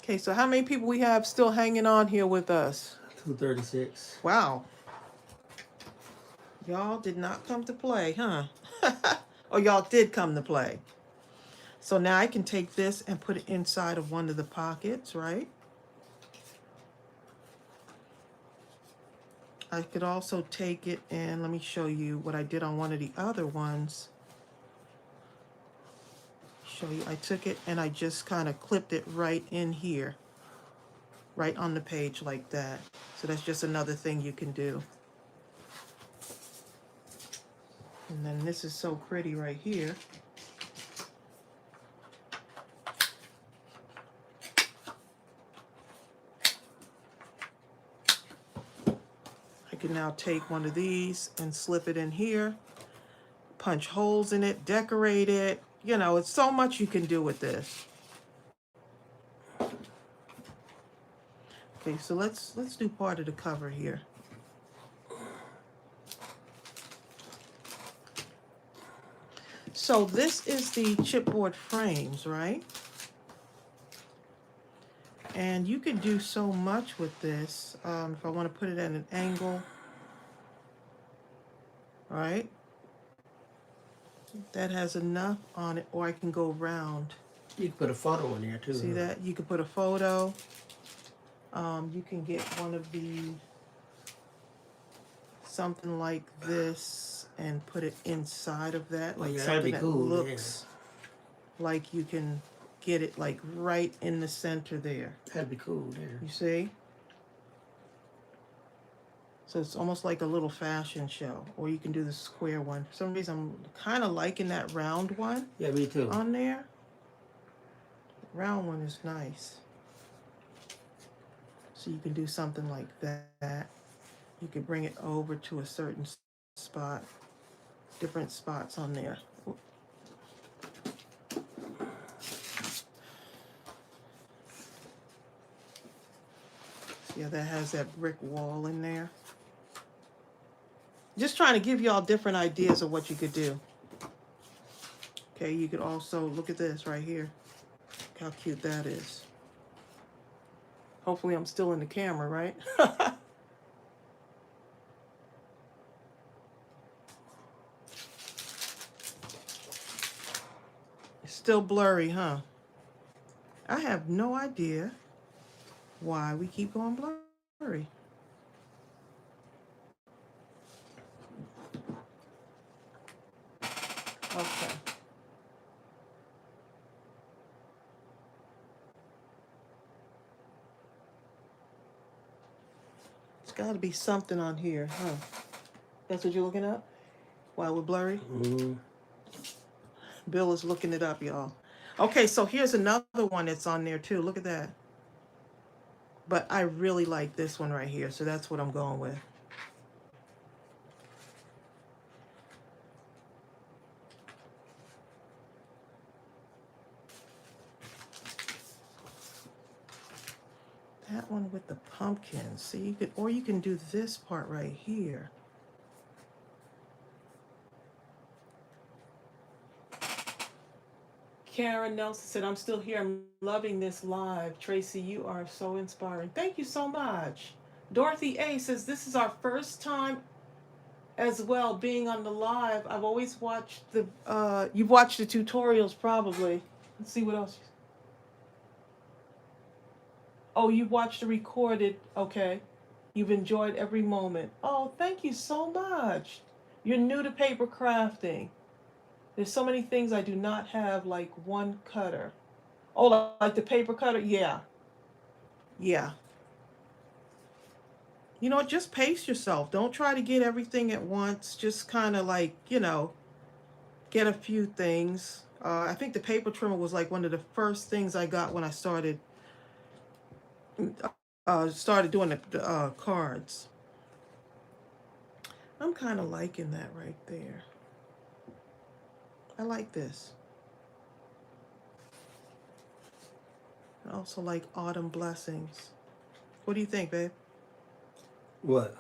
Okay, so how many people we have still hanging on here with us? 236. Wow. Y'all did not come to play, huh? Or y'all did come to play. So now I can take this and put it inside of one of the pockets, right? I could also take it and let me show you what I did on one of the other ones. Show you, I took it and I just kind of clipped it right in here, right on the page like that. So that's just another thing you can do. And then this is so pretty right here. I can now take one of these and slip it in here, punch holes in it, decorate it. You know, it's so much you can do with this. Okay, so let's do part of the cover here. So this is the chipboard frames, right? And you can do so much with this. If I want to put it at an angle, right? That has enough on it, or I can go round. You can put a photo in there too. See that? You can put a photo. You can get one of the, something like this and put it inside of that. Like yeah, something that cool, looks like you can get it like right in the center there. That'd be cool there. You see? So it's almost like a little fashion show. Or you can do the square one. For some reason I'm kind of liking that round one. Yeah, me too. On there. Round one is nice. So you can do something like that. You can bring it over to a certain spot. Different spots on there. Yeah, that has that brick wall in there. Just trying to give y'all different ideas of what you could do. Okay, you could also look at this right here. Look how cute that is. Hopefully I'm still in the camera, right? It's still blurry, huh? I have no idea why we keep going blurry. Okay. It's got to be something on here, huh? That's what you're looking up? While we're blurry? Mm-hmm. Bill is looking it up, y'all. Okay, so here's another one that's on there too. Look at that. But I really like this one right here, so that's what I'm going with. That one with the pumpkins. See, you could, or you can do this part right here. Karen Nelson said, I'm still here. I'm loving this live. Tracy, you are so inspiring. Thank you so much. Dorothy A says, this is our first time as well being on the live. I've always watched the, you've watched the tutorials probably. Let's see what else. Oh, you watched the recorded. Okay. You've enjoyed every moment. Oh, thank you so much. You're new to paper crafting. There's so many things I do not have, like one cutter. Oh, like the paper cutter? Yeah. Yeah. You know what? Just pace yourself. Don't try to get everything at once. Just kind of like, get a few things. I think the paper trimmer was like one of the first things I got when I started doing the cards. I'm kind of liking that right there. I like this. I also like Autumn Blessings. What do you think, babe? What?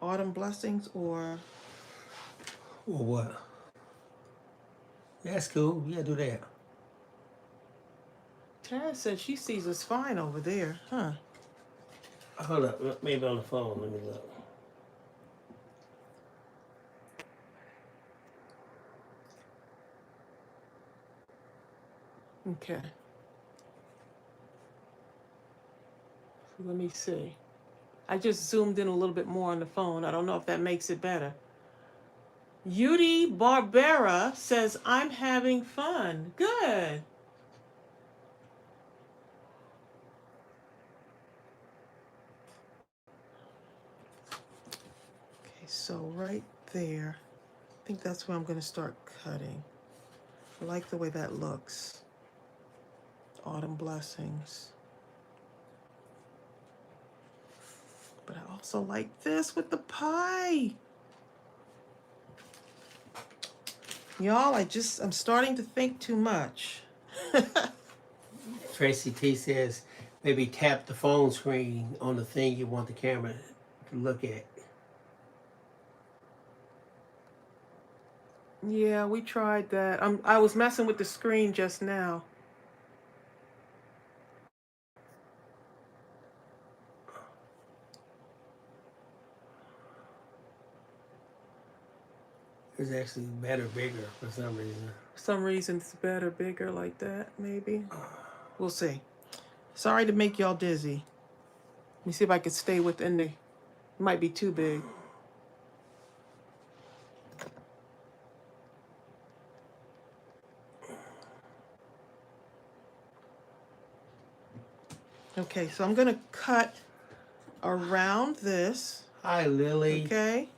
Autumn Blessings or What? That's cool. Yeah, do that. Tara says she sees us fine over there, huh? Hold up. Maybe on the phone. Let me look. Okay. So let me see. I just zoomed in a little bit more on the phone. I don't know if that makes it better. Yudi Barbera says, I'm having fun. Good. Okay, so right there, I think that's where I'm going to start cutting. I like the way that looks. Autumn Blessings. But I also like this with the pie. Y'all, I'm starting to think too much. Tracy T says, maybe tap the phone screen on the thing you want the camera to look at. Yeah, we tried that. I was messing with the screen just now. It's actually better, bigger for some reason. For some reason, it's better, bigger like that, maybe. We'll see. Sorry to make y'all dizzy. Let me see if I can stay within the... It might be too big. Okay, so I'm going to cut around this. Hi, Lily. Okay.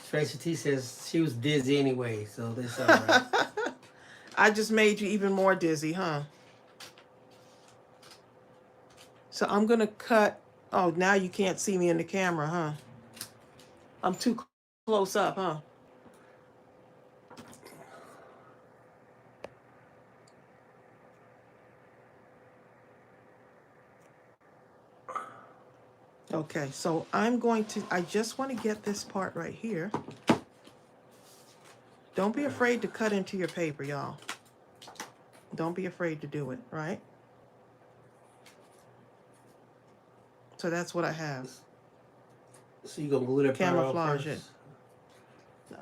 Tracy T says she was dizzy anyway, so that's all right. I just made you even more dizzy, huh? So I'm going to cut... Oh, now you can't see me in the camera, huh? I'm too close up, huh? Okay, so I just want to get this part right here. Don't be afraid to cut into your paper, y'all. Don't be afraid to do it, right? So that's what I have. So you gonna glue that part on Camouflage it. first?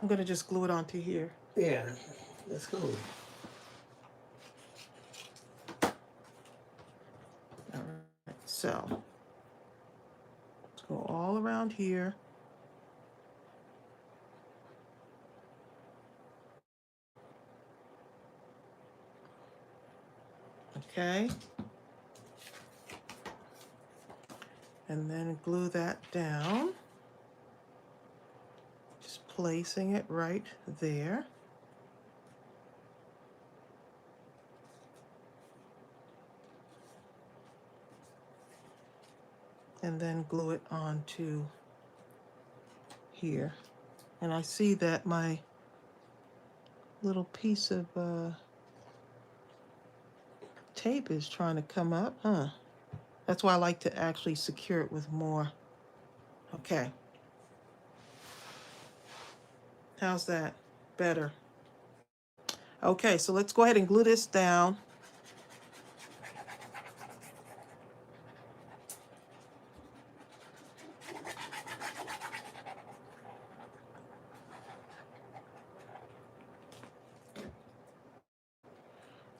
I'm gonna just glue it onto here. Yeah, that's cool. All right, so let's go all around here. Okay. And then glue that down. Just placing it right there. And then glue it onto here. And I see that my little piece of tape is trying to come up, huh? That's why I like to actually secure it with more. Okay. How's that? Better. Okay, so let's go ahead and glue this down.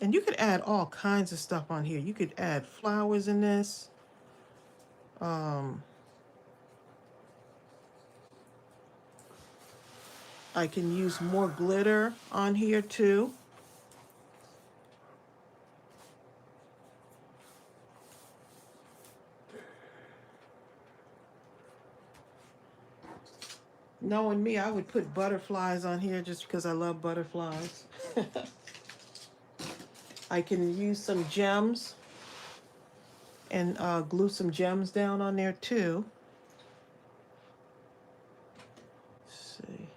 And you could add all kinds of stuff on here. You could add flowers in this. I can use more glitter on here too. Knowing me, I would put butterflies on here just because I love butterflies. I can use some gems and glue some gems down on there too. Let's see.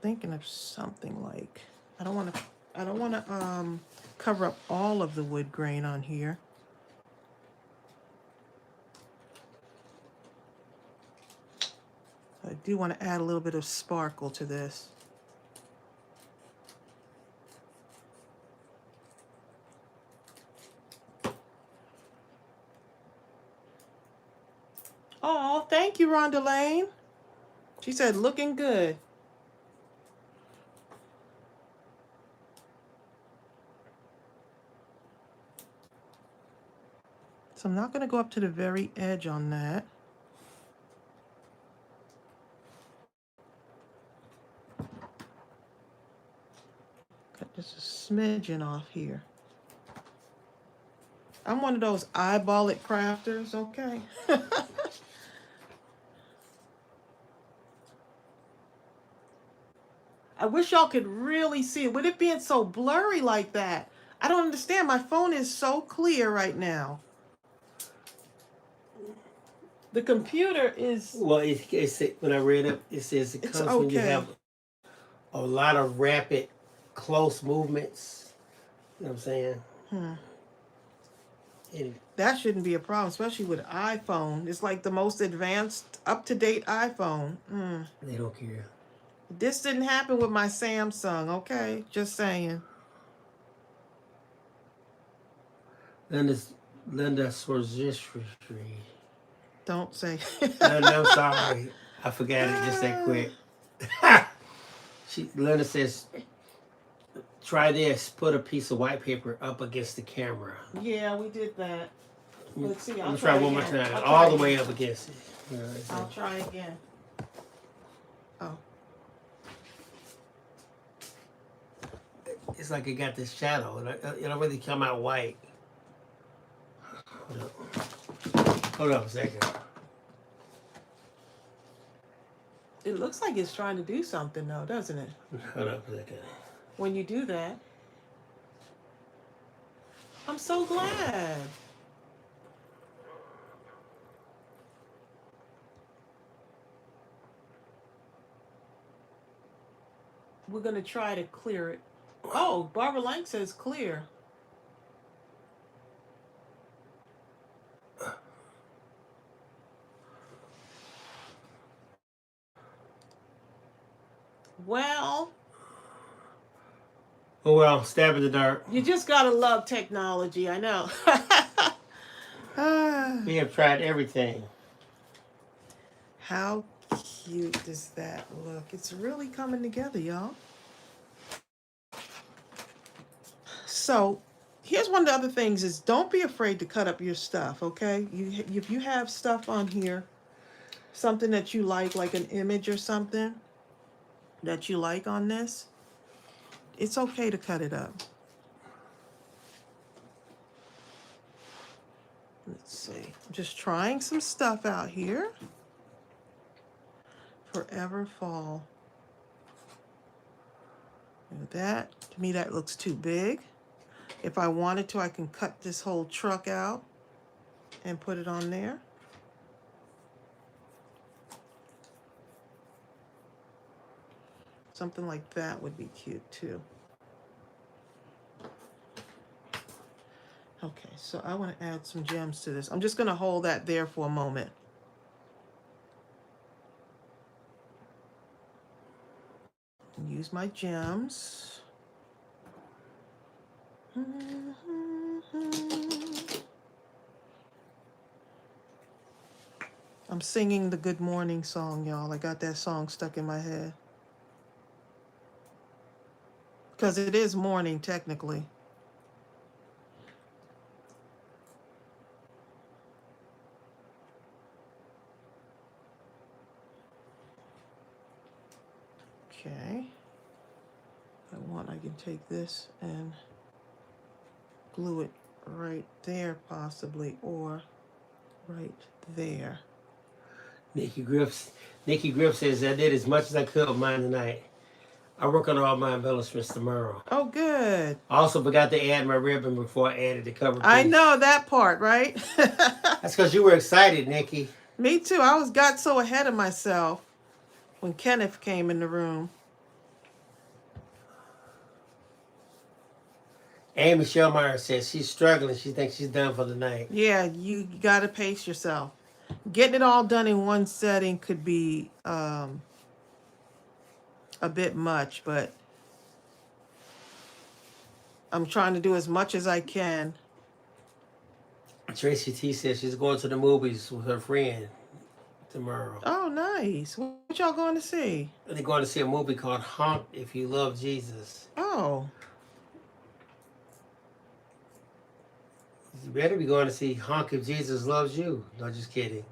Thinking of something like, I don't want to cover up all of the wood grain on here. I do want to add a little bit of sparkle to this. Oh, thank you, Rhonda Lane. She said, looking good. So I'm not going to go up to the very edge on that. Cut just a smidgen off here. I'm one of those eyeball it crafters, okay? I wish y'all could really see it. With it being so blurry like that, I don't understand. My phone is so clear right now. The computer is... Well, it's when I read it, it says it comes when you have a lot of rapid, close movements. You know what I'm saying? Anyway. That shouldn't be a problem, especially with iPhone. It's like the most advanced, up-to-date iPhone. They don't care. This didn't happen with my Samsung, okay? Just saying. Linda Swarzistry. Don't say. No, sorry. I forgot it just that quick. Linda says, try this. Put a piece of white paper up against the camera. Yeah, we did that. Let's see. I'll try one more time. All the way up against it. I'll try again. Oh. It's like it got this shadow. It don't really come out white. Hold up a second. It looks like it's trying to do something though, doesn't it? Hold up a second. When you do that. I'm so glad. We're going to try to clear it. Oh, Barbara Lang says clear. Well. Oh, well, stab in the dark. You just got to love technology, I know. We have tried everything. How cute does that look? It's really coming together, y'all. So here's one of the other things is don't be afraid to cut up your stuff, okay? If you have stuff on here, something that you like an image or something that you like on this, it's okay to cut it up. Let's see. I'm just trying some stuff out here. Forever Fall. And that, to me, that looks too big. If I wanted to, I can cut this whole truck out and put it on there. Something like that would be cute too. Okay, so I want to add some gems to this. I'm just going to hold that there for a moment. Use my gems. I'm singing the Good Morning song, y'all. I got that song stuck in my head. because it is morning technically. Okay. If I want, I can take this and glue it right there possibly, or right there. Nikki Griff says, I did as much as I could of mine tonight. I work on all my embellishments tomorrow. Oh, good. I also forgot to add my ribbon before I added the cover piece. I know that part, right? That's because you were excited, Nikki. Me too. Got so ahead of myself when Kenneth came in the room. Amy Shellmeyer says she's struggling. She thinks she's done for the night. Yeah, you got to pace yourself. Getting it all done in one setting could be a bit much, but I'm trying to do as much as I can. Tracy T says she's going to the movies with her friend tomorrow. Oh, nice. What y'all going to see? They're going to see a movie called Honk If You Love Jesus. Oh. You better be going to see Honk If Jesus Loves You. No, just kidding.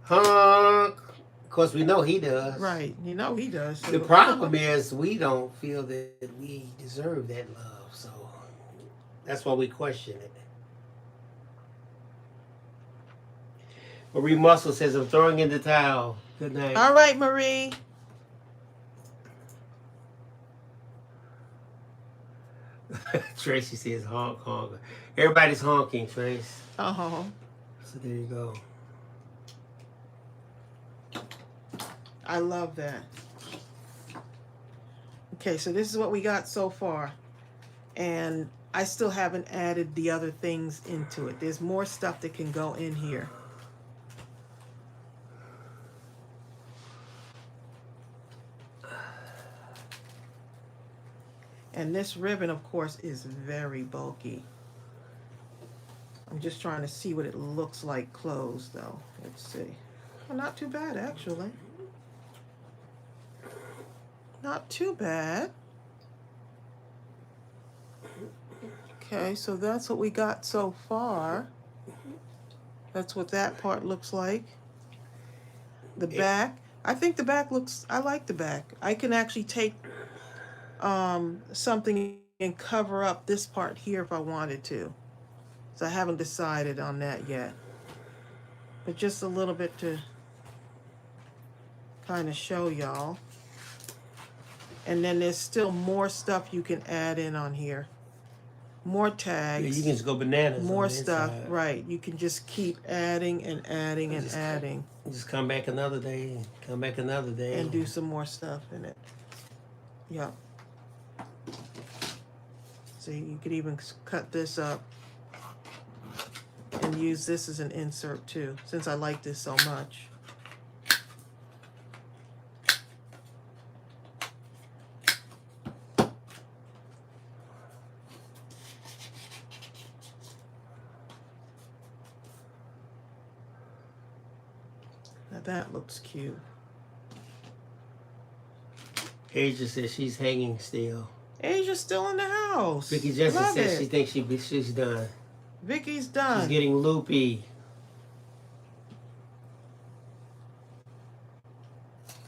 Honk. Of course, we know he does. Right. You know he does. The problem is we don't feel that we deserve that love. So that's why we question it. Marie Muscle says, I'm throwing in the towel. Good night. All right, Marie. Tracy says, honk, honk. Everybody's honking, Trace. Uh-huh. So there you go. I love that. Okay, so this is what we got so far. And I still haven't added the other things into it. There's more stuff that can go in here. And this ribbon, of course, is very bulky. I'm just trying to see what it looks like closed, though. Let's see. Well, not too bad, actually. Not too bad. Okay, so that's what we got so far. That's what that part looks like. The back. I think the back looks, I like the back. I can actually take something and cover up this part here if I wanted to. So I haven't decided on that yet. But just a little bit to kind of show y'all. And then there's still more stuff you can add in on here. More tags. Yeah, you can just go bananas. More stuff, right. You can just keep adding and adding and adding. Just come back another day, come back another day. And do some more stuff in it. Yep. See, you could even cut this up and use this as an insert too, since I like this so much. Now that looks cute. Asia says she's hanging still. Asia's still in the house. Vicky Jensen Love says it. she thinks she's done. Vicky's done. She's getting loopy.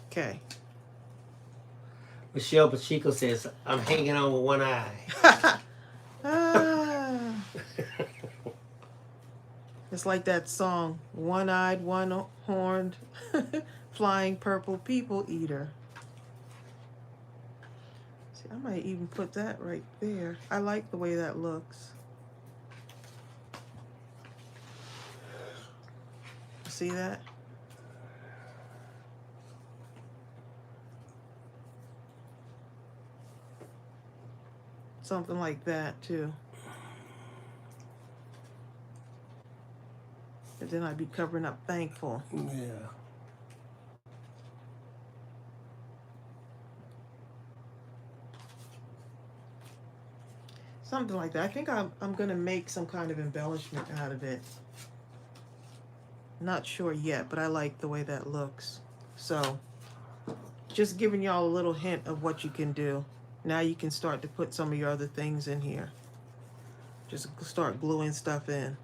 Okay. Michelle Pacheco says, I'm hanging on with one eye. It's like that song, one-eyed, one-horned, flying purple people eater. See, I might even put that right there. I like the way that looks. See that? Something like that too. And then I'd be covering up thankful. Yeah. Something like that. I think I'm going to make some kind of embellishment out of it. Not sure yet, but I like the way that looks. So, just giving y'all a little hint of what you can do. Now you can start to put some of your other things in here. Just start gluing stuff in.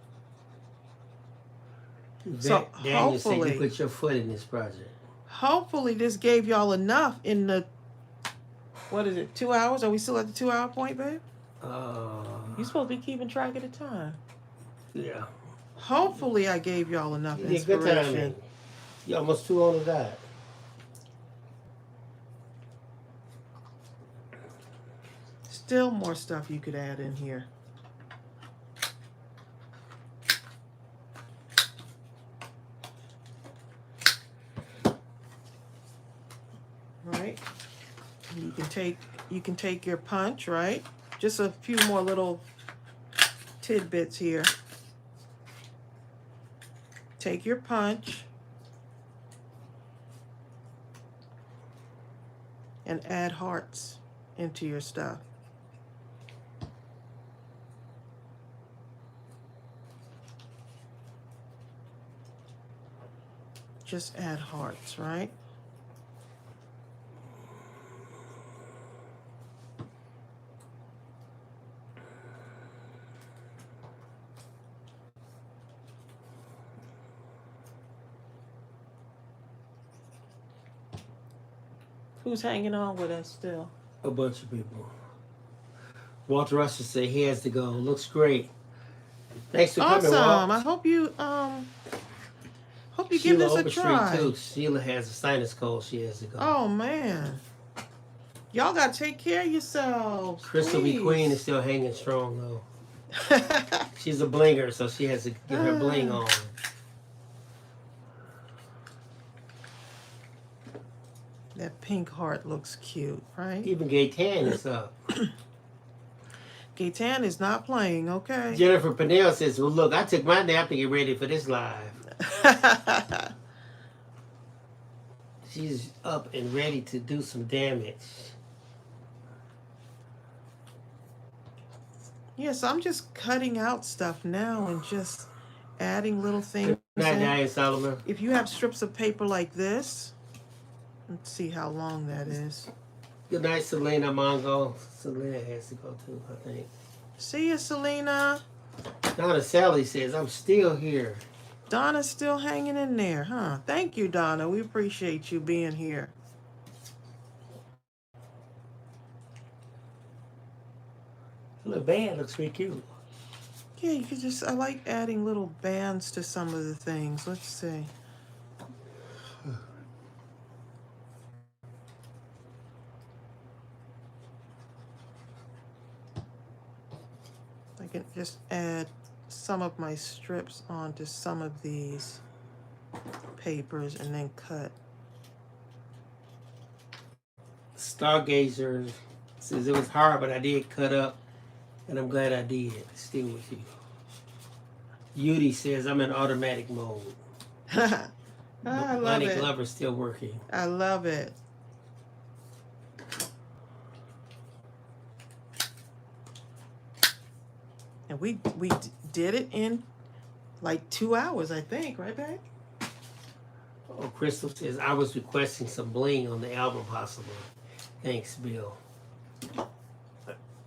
So Daniel said you hopefully, put your foot in this project. hopefully this gave y'all enough in the, what is it, 2 hours? Are we still at the 2 hour point, babe? You're supposed to be keeping track of the time. Yeah. Hopefully I gave y'all enough You did good timing. inspiration. You almost too on the dot. Still more stuff you could add in here. Right? You can take your punch, right? Just a few more little tidbits here. Take your punch and add hearts into your stuff. Just add hearts, right? Who's hanging on with us still? A bunch of people. Walter Russell said he has to go. Looks great. Thanks for coming, Awesome. Walt. I hope you give Sheila this a Overstreet try. too. Sheila has a sinus cold. She has to go. Oh man. Y'all gotta take care of yourselves. Crystal B. Queen is still hanging strong though. She's a blinger, so she has to get her bling on. That pink heart looks cute, right? Even Gaytan is up. Gaytan is not playing, okay? Jennifer Pennell says, well, look, I took my nap to get ready for this live. She's up and ready to do some damage. Yes, I'm just cutting out stuff now and just adding little things. Good night, in. Diane Solomon. If you have strips of paper like this, let's see how long that is. Good night, Selena Mongo. Selena has to go too, I think. See you, Selena. Donna Sally says, I'm still here. Donna's still hanging in there, huh? Thank you, Donna. We appreciate you being here. The band looks pretty cute. Yeah, you could just, I like adding little bands to some of the things. Let's see. I can just add some of my strips onto some of these papers and then cut. Stargazer says it was hard, but I did cut up, and I'm glad I did. Still with you. Yudi says I'm in automatic mode. I love Lonnie it. Glover's still working. I love it. And we did it in like 2 hours, I think, right, babe? Oh, Crystal says I was requesting some bling on the album, possibly. Thanks, Bill.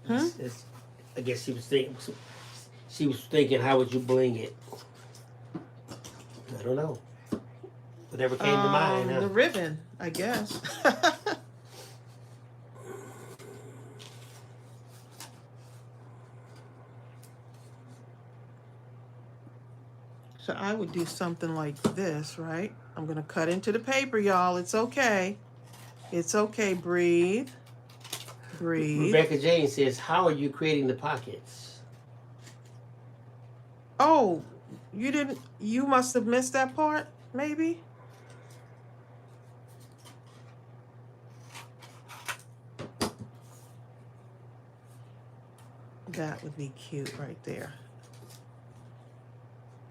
I guess she was thinking. She was thinking, how would you bling it? I don't know. Whatever came to mind. Huh? The ribbon, I guess. So I would do something like this, right? I'm gonna cut into the paper, y'all. It's okay. It's okay. Breathe. Breathe. Rebecca Jane says, how are you creating the pockets? Oh, you must have missed that part, maybe? That would be cute right there.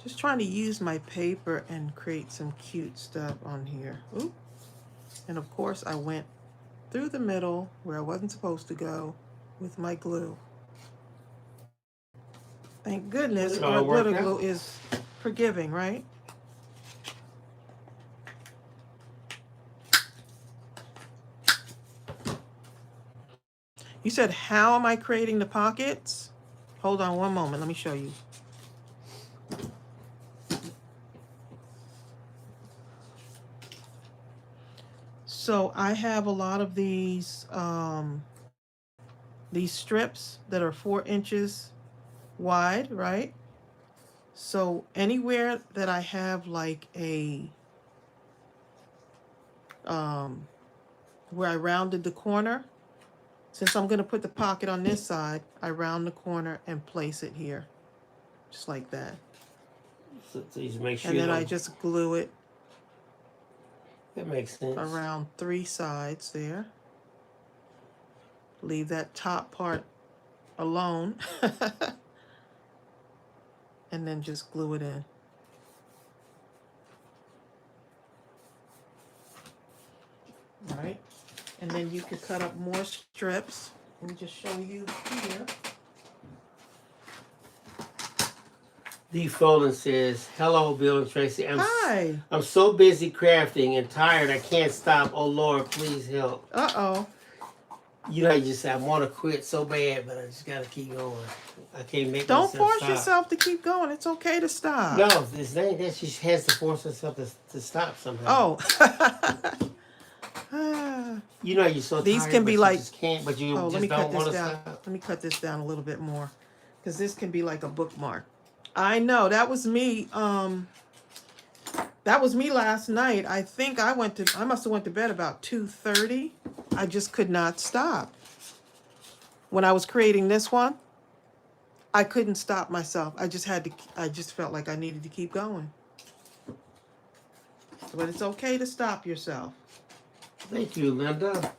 Just trying to use my paper and create some cute stuff on here. Ooh. And of course I went through the middle where I wasn't supposed to go with my glue. Thank goodness our glitter glue is forgiving, right? You said, how am I creating the pockets? Hold on one moment. Let me show you. So I have a lot of these strips that are 4 inches wide, right? So anywhere that I have like a, where I rounded the corner, since I'm gonna put the pocket on this side, I round the corner and place it here, just like that. So you just make sure. And then I just glue it. That makes sense. Around 3 sides there. Leave that top part alone. And then just glue it in. All right. And then you can cut up more strips. Let me just show you here. D. Folden says, hello, Bill and Tracy. Hi. I'm so busy crafting and tired I can't stop. Oh, Lord, please help. Uh-oh. You know, you just say, I want to quit so bad, but I just got to keep going. I can't make Don't myself force stop. yourself to keep going. It's okay to stop. No, it's not that she has to force herself to stop somehow. Oh. You know, you're so These tired, can be but like, you just can't, but you let just me cut don't this want to down. stop. Let me cut this down a little bit more, because this can be like a bookmark. I know, that was me. That was me last night. I think I must have went to bed about 2:30. I just could not stop. When I was creating this one, I couldn't stop myself. I just felt like I needed to keep going. But it's okay to stop yourself. Thank you, Linda.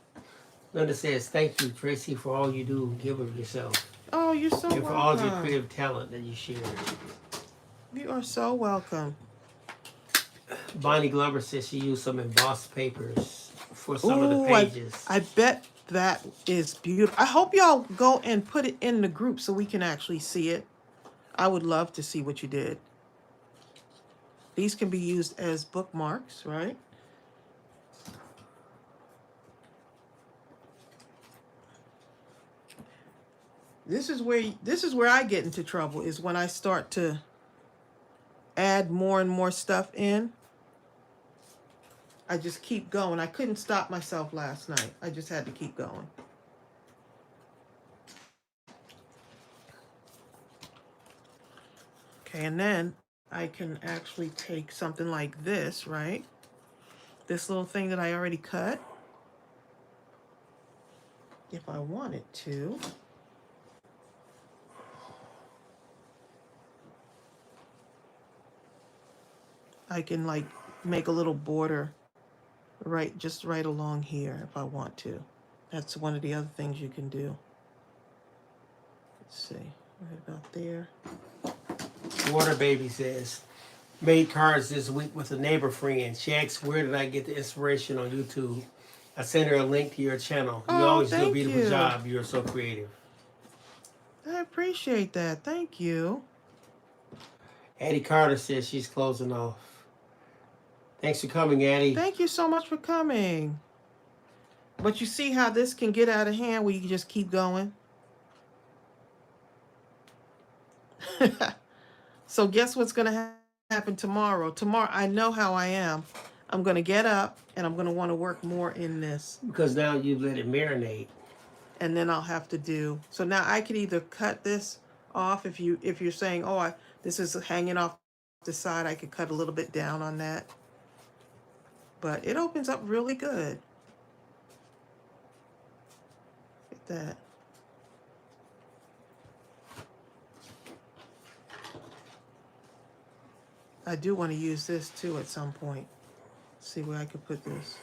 Linda says, thank you, Tracy, for all you do. Give of yourself. Oh, you're so welcome. And for all of your creative talent that you share. You are so welcome. Bonnie Glover says she used some embossed papers for some of the pages. I bet that is beautiful. I hope y'all go and put it in the group so we can actually see it. I would love to see what you did. These can be used as bookmarks, right? This is where I get into trouble, is when I start to add more and more stuff in. I just keep going. I couldn't stop myself last night. I just had to keep going. Okay, and then I can actually take something like this, right? This little thing that I already cut. If I wanted to. I can like make a little border just right along here if I want to. That's one of the other things you can do. Let's see, right about there. Water Baby says, made cards this week with a neighbor friend. She asked, where did I get the inspiration on YouTube? I sent her a link to your channel. You always do a beautiful job. You're so creative. I appreciate that. Thank you. Addie Carter says she's closing off. Thanks for coming, Addie. Thank you so much for coming. But you see how this can get out of hand where you can just keep going? So guess what's going to happen tomorrow? Tomorrow, I know how I am. I'm going to get up and I'm going to want to work more in this. Because now you've let it marinate. And then I'll have to do, so now I could either cut this off if you're saying, oh, this is hanging off the side, I could cut a little bit down on that. But it opens up really good. Look at that. I do want to use this too at some point. See where I could put this.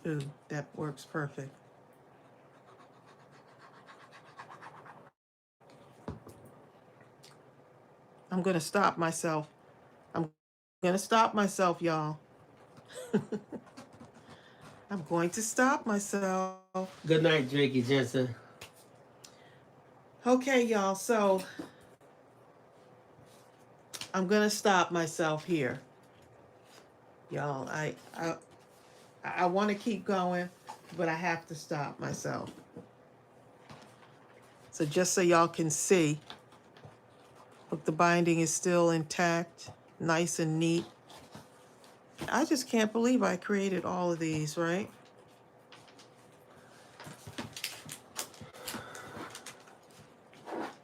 Ooh, that works perfect. I'm going to stop myself. I'm going to stop myself, y'all. I'm going to stop myself. Good night, Drakey Jensen. Okay, y'all, so I'm going to stop myself here. Y'all, I want to keep going, but I have to stop myself. So just so y'all can see, look, the binding is still intact, nice and neat. I just can't believe I created all of these, right?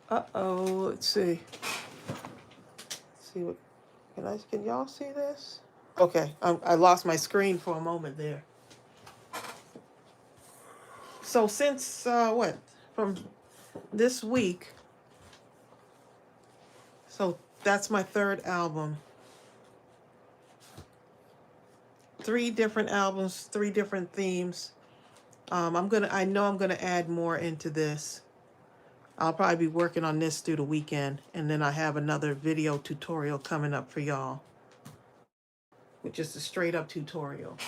Uh-oh, let's see. Let's see what, can y'all see this? Okay, I lost my screen for a moment there. So since, from this week, so that's my third album. 3 different albums, 3 different themes. I know I'm gonna add more into this. I'll probably be working on this through the weekend, and then I have another video tutorial coming up for y'all, which is a straight up tutorial.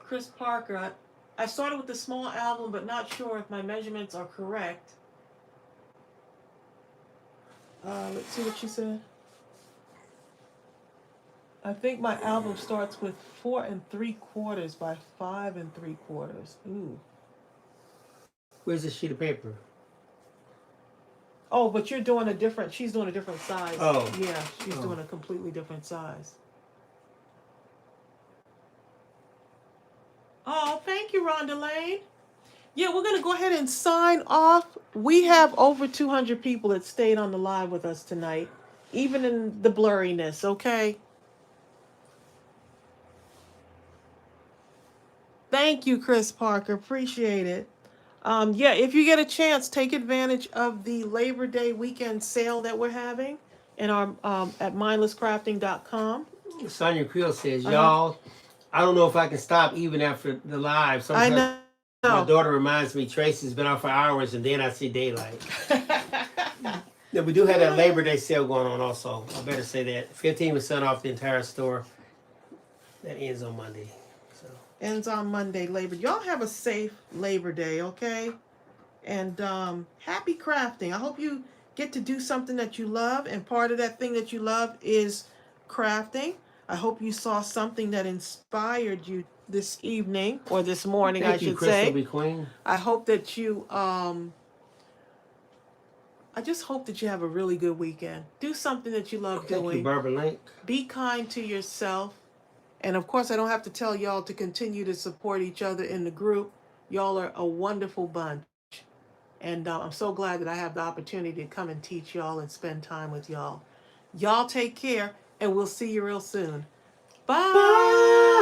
Chris Parker, I started with the small album, but not sure if my measurements are correct. Let's see what she said. I think my album starts with 4 3/4 by 5 3/4. Ooh. Where's the sheet of paper? Oh, but she's doing a different size. Oh. Yeah, she's doing a completely different size. Oh, thank you, Rhonda Lane. Yeah, we're going to go ahead and sign off. We have over 200 people that stayed on the live with us tonight, even in the blurriness, okay? Thank you, Chris Parker. Appreciate it. Yeah, if you get a chance, take advantage of the Labor Day weekend sale that we're having in our at mindlesscrafting.com. Sonia Creel says, y'all, I don't know if I can stop even after the live. Sometimes I know. my daughter reminds me Tracy's been out for hours and then I see daylight. Yeah, we do have that Labor Day sale going on also. I better say that. 15% off the entire store. That ends on Monday. So Ends on Monday, Labor. Y'all have a safe Labor Day, okay? And happy crafting. I hope you get to do something that you love, and part of that thing that you love is crafting. I hope you saw something that inspired you this evening, or this morning, thank I you, should Crystal say. B. Queen. I hope that you I just hope that you have a really good weekend. Do something that you love doing. Thank you, Barbara Link. Be kind to yourself. And of course, I don't have to tell y'all to continue to support each other in the group. Y'all are a wonderful bunch. And I'm so glad that I have the opportunity to come and teach y'all and spend time with y'all. Y'all take care, and we'll see you real soon. Bye. Bye.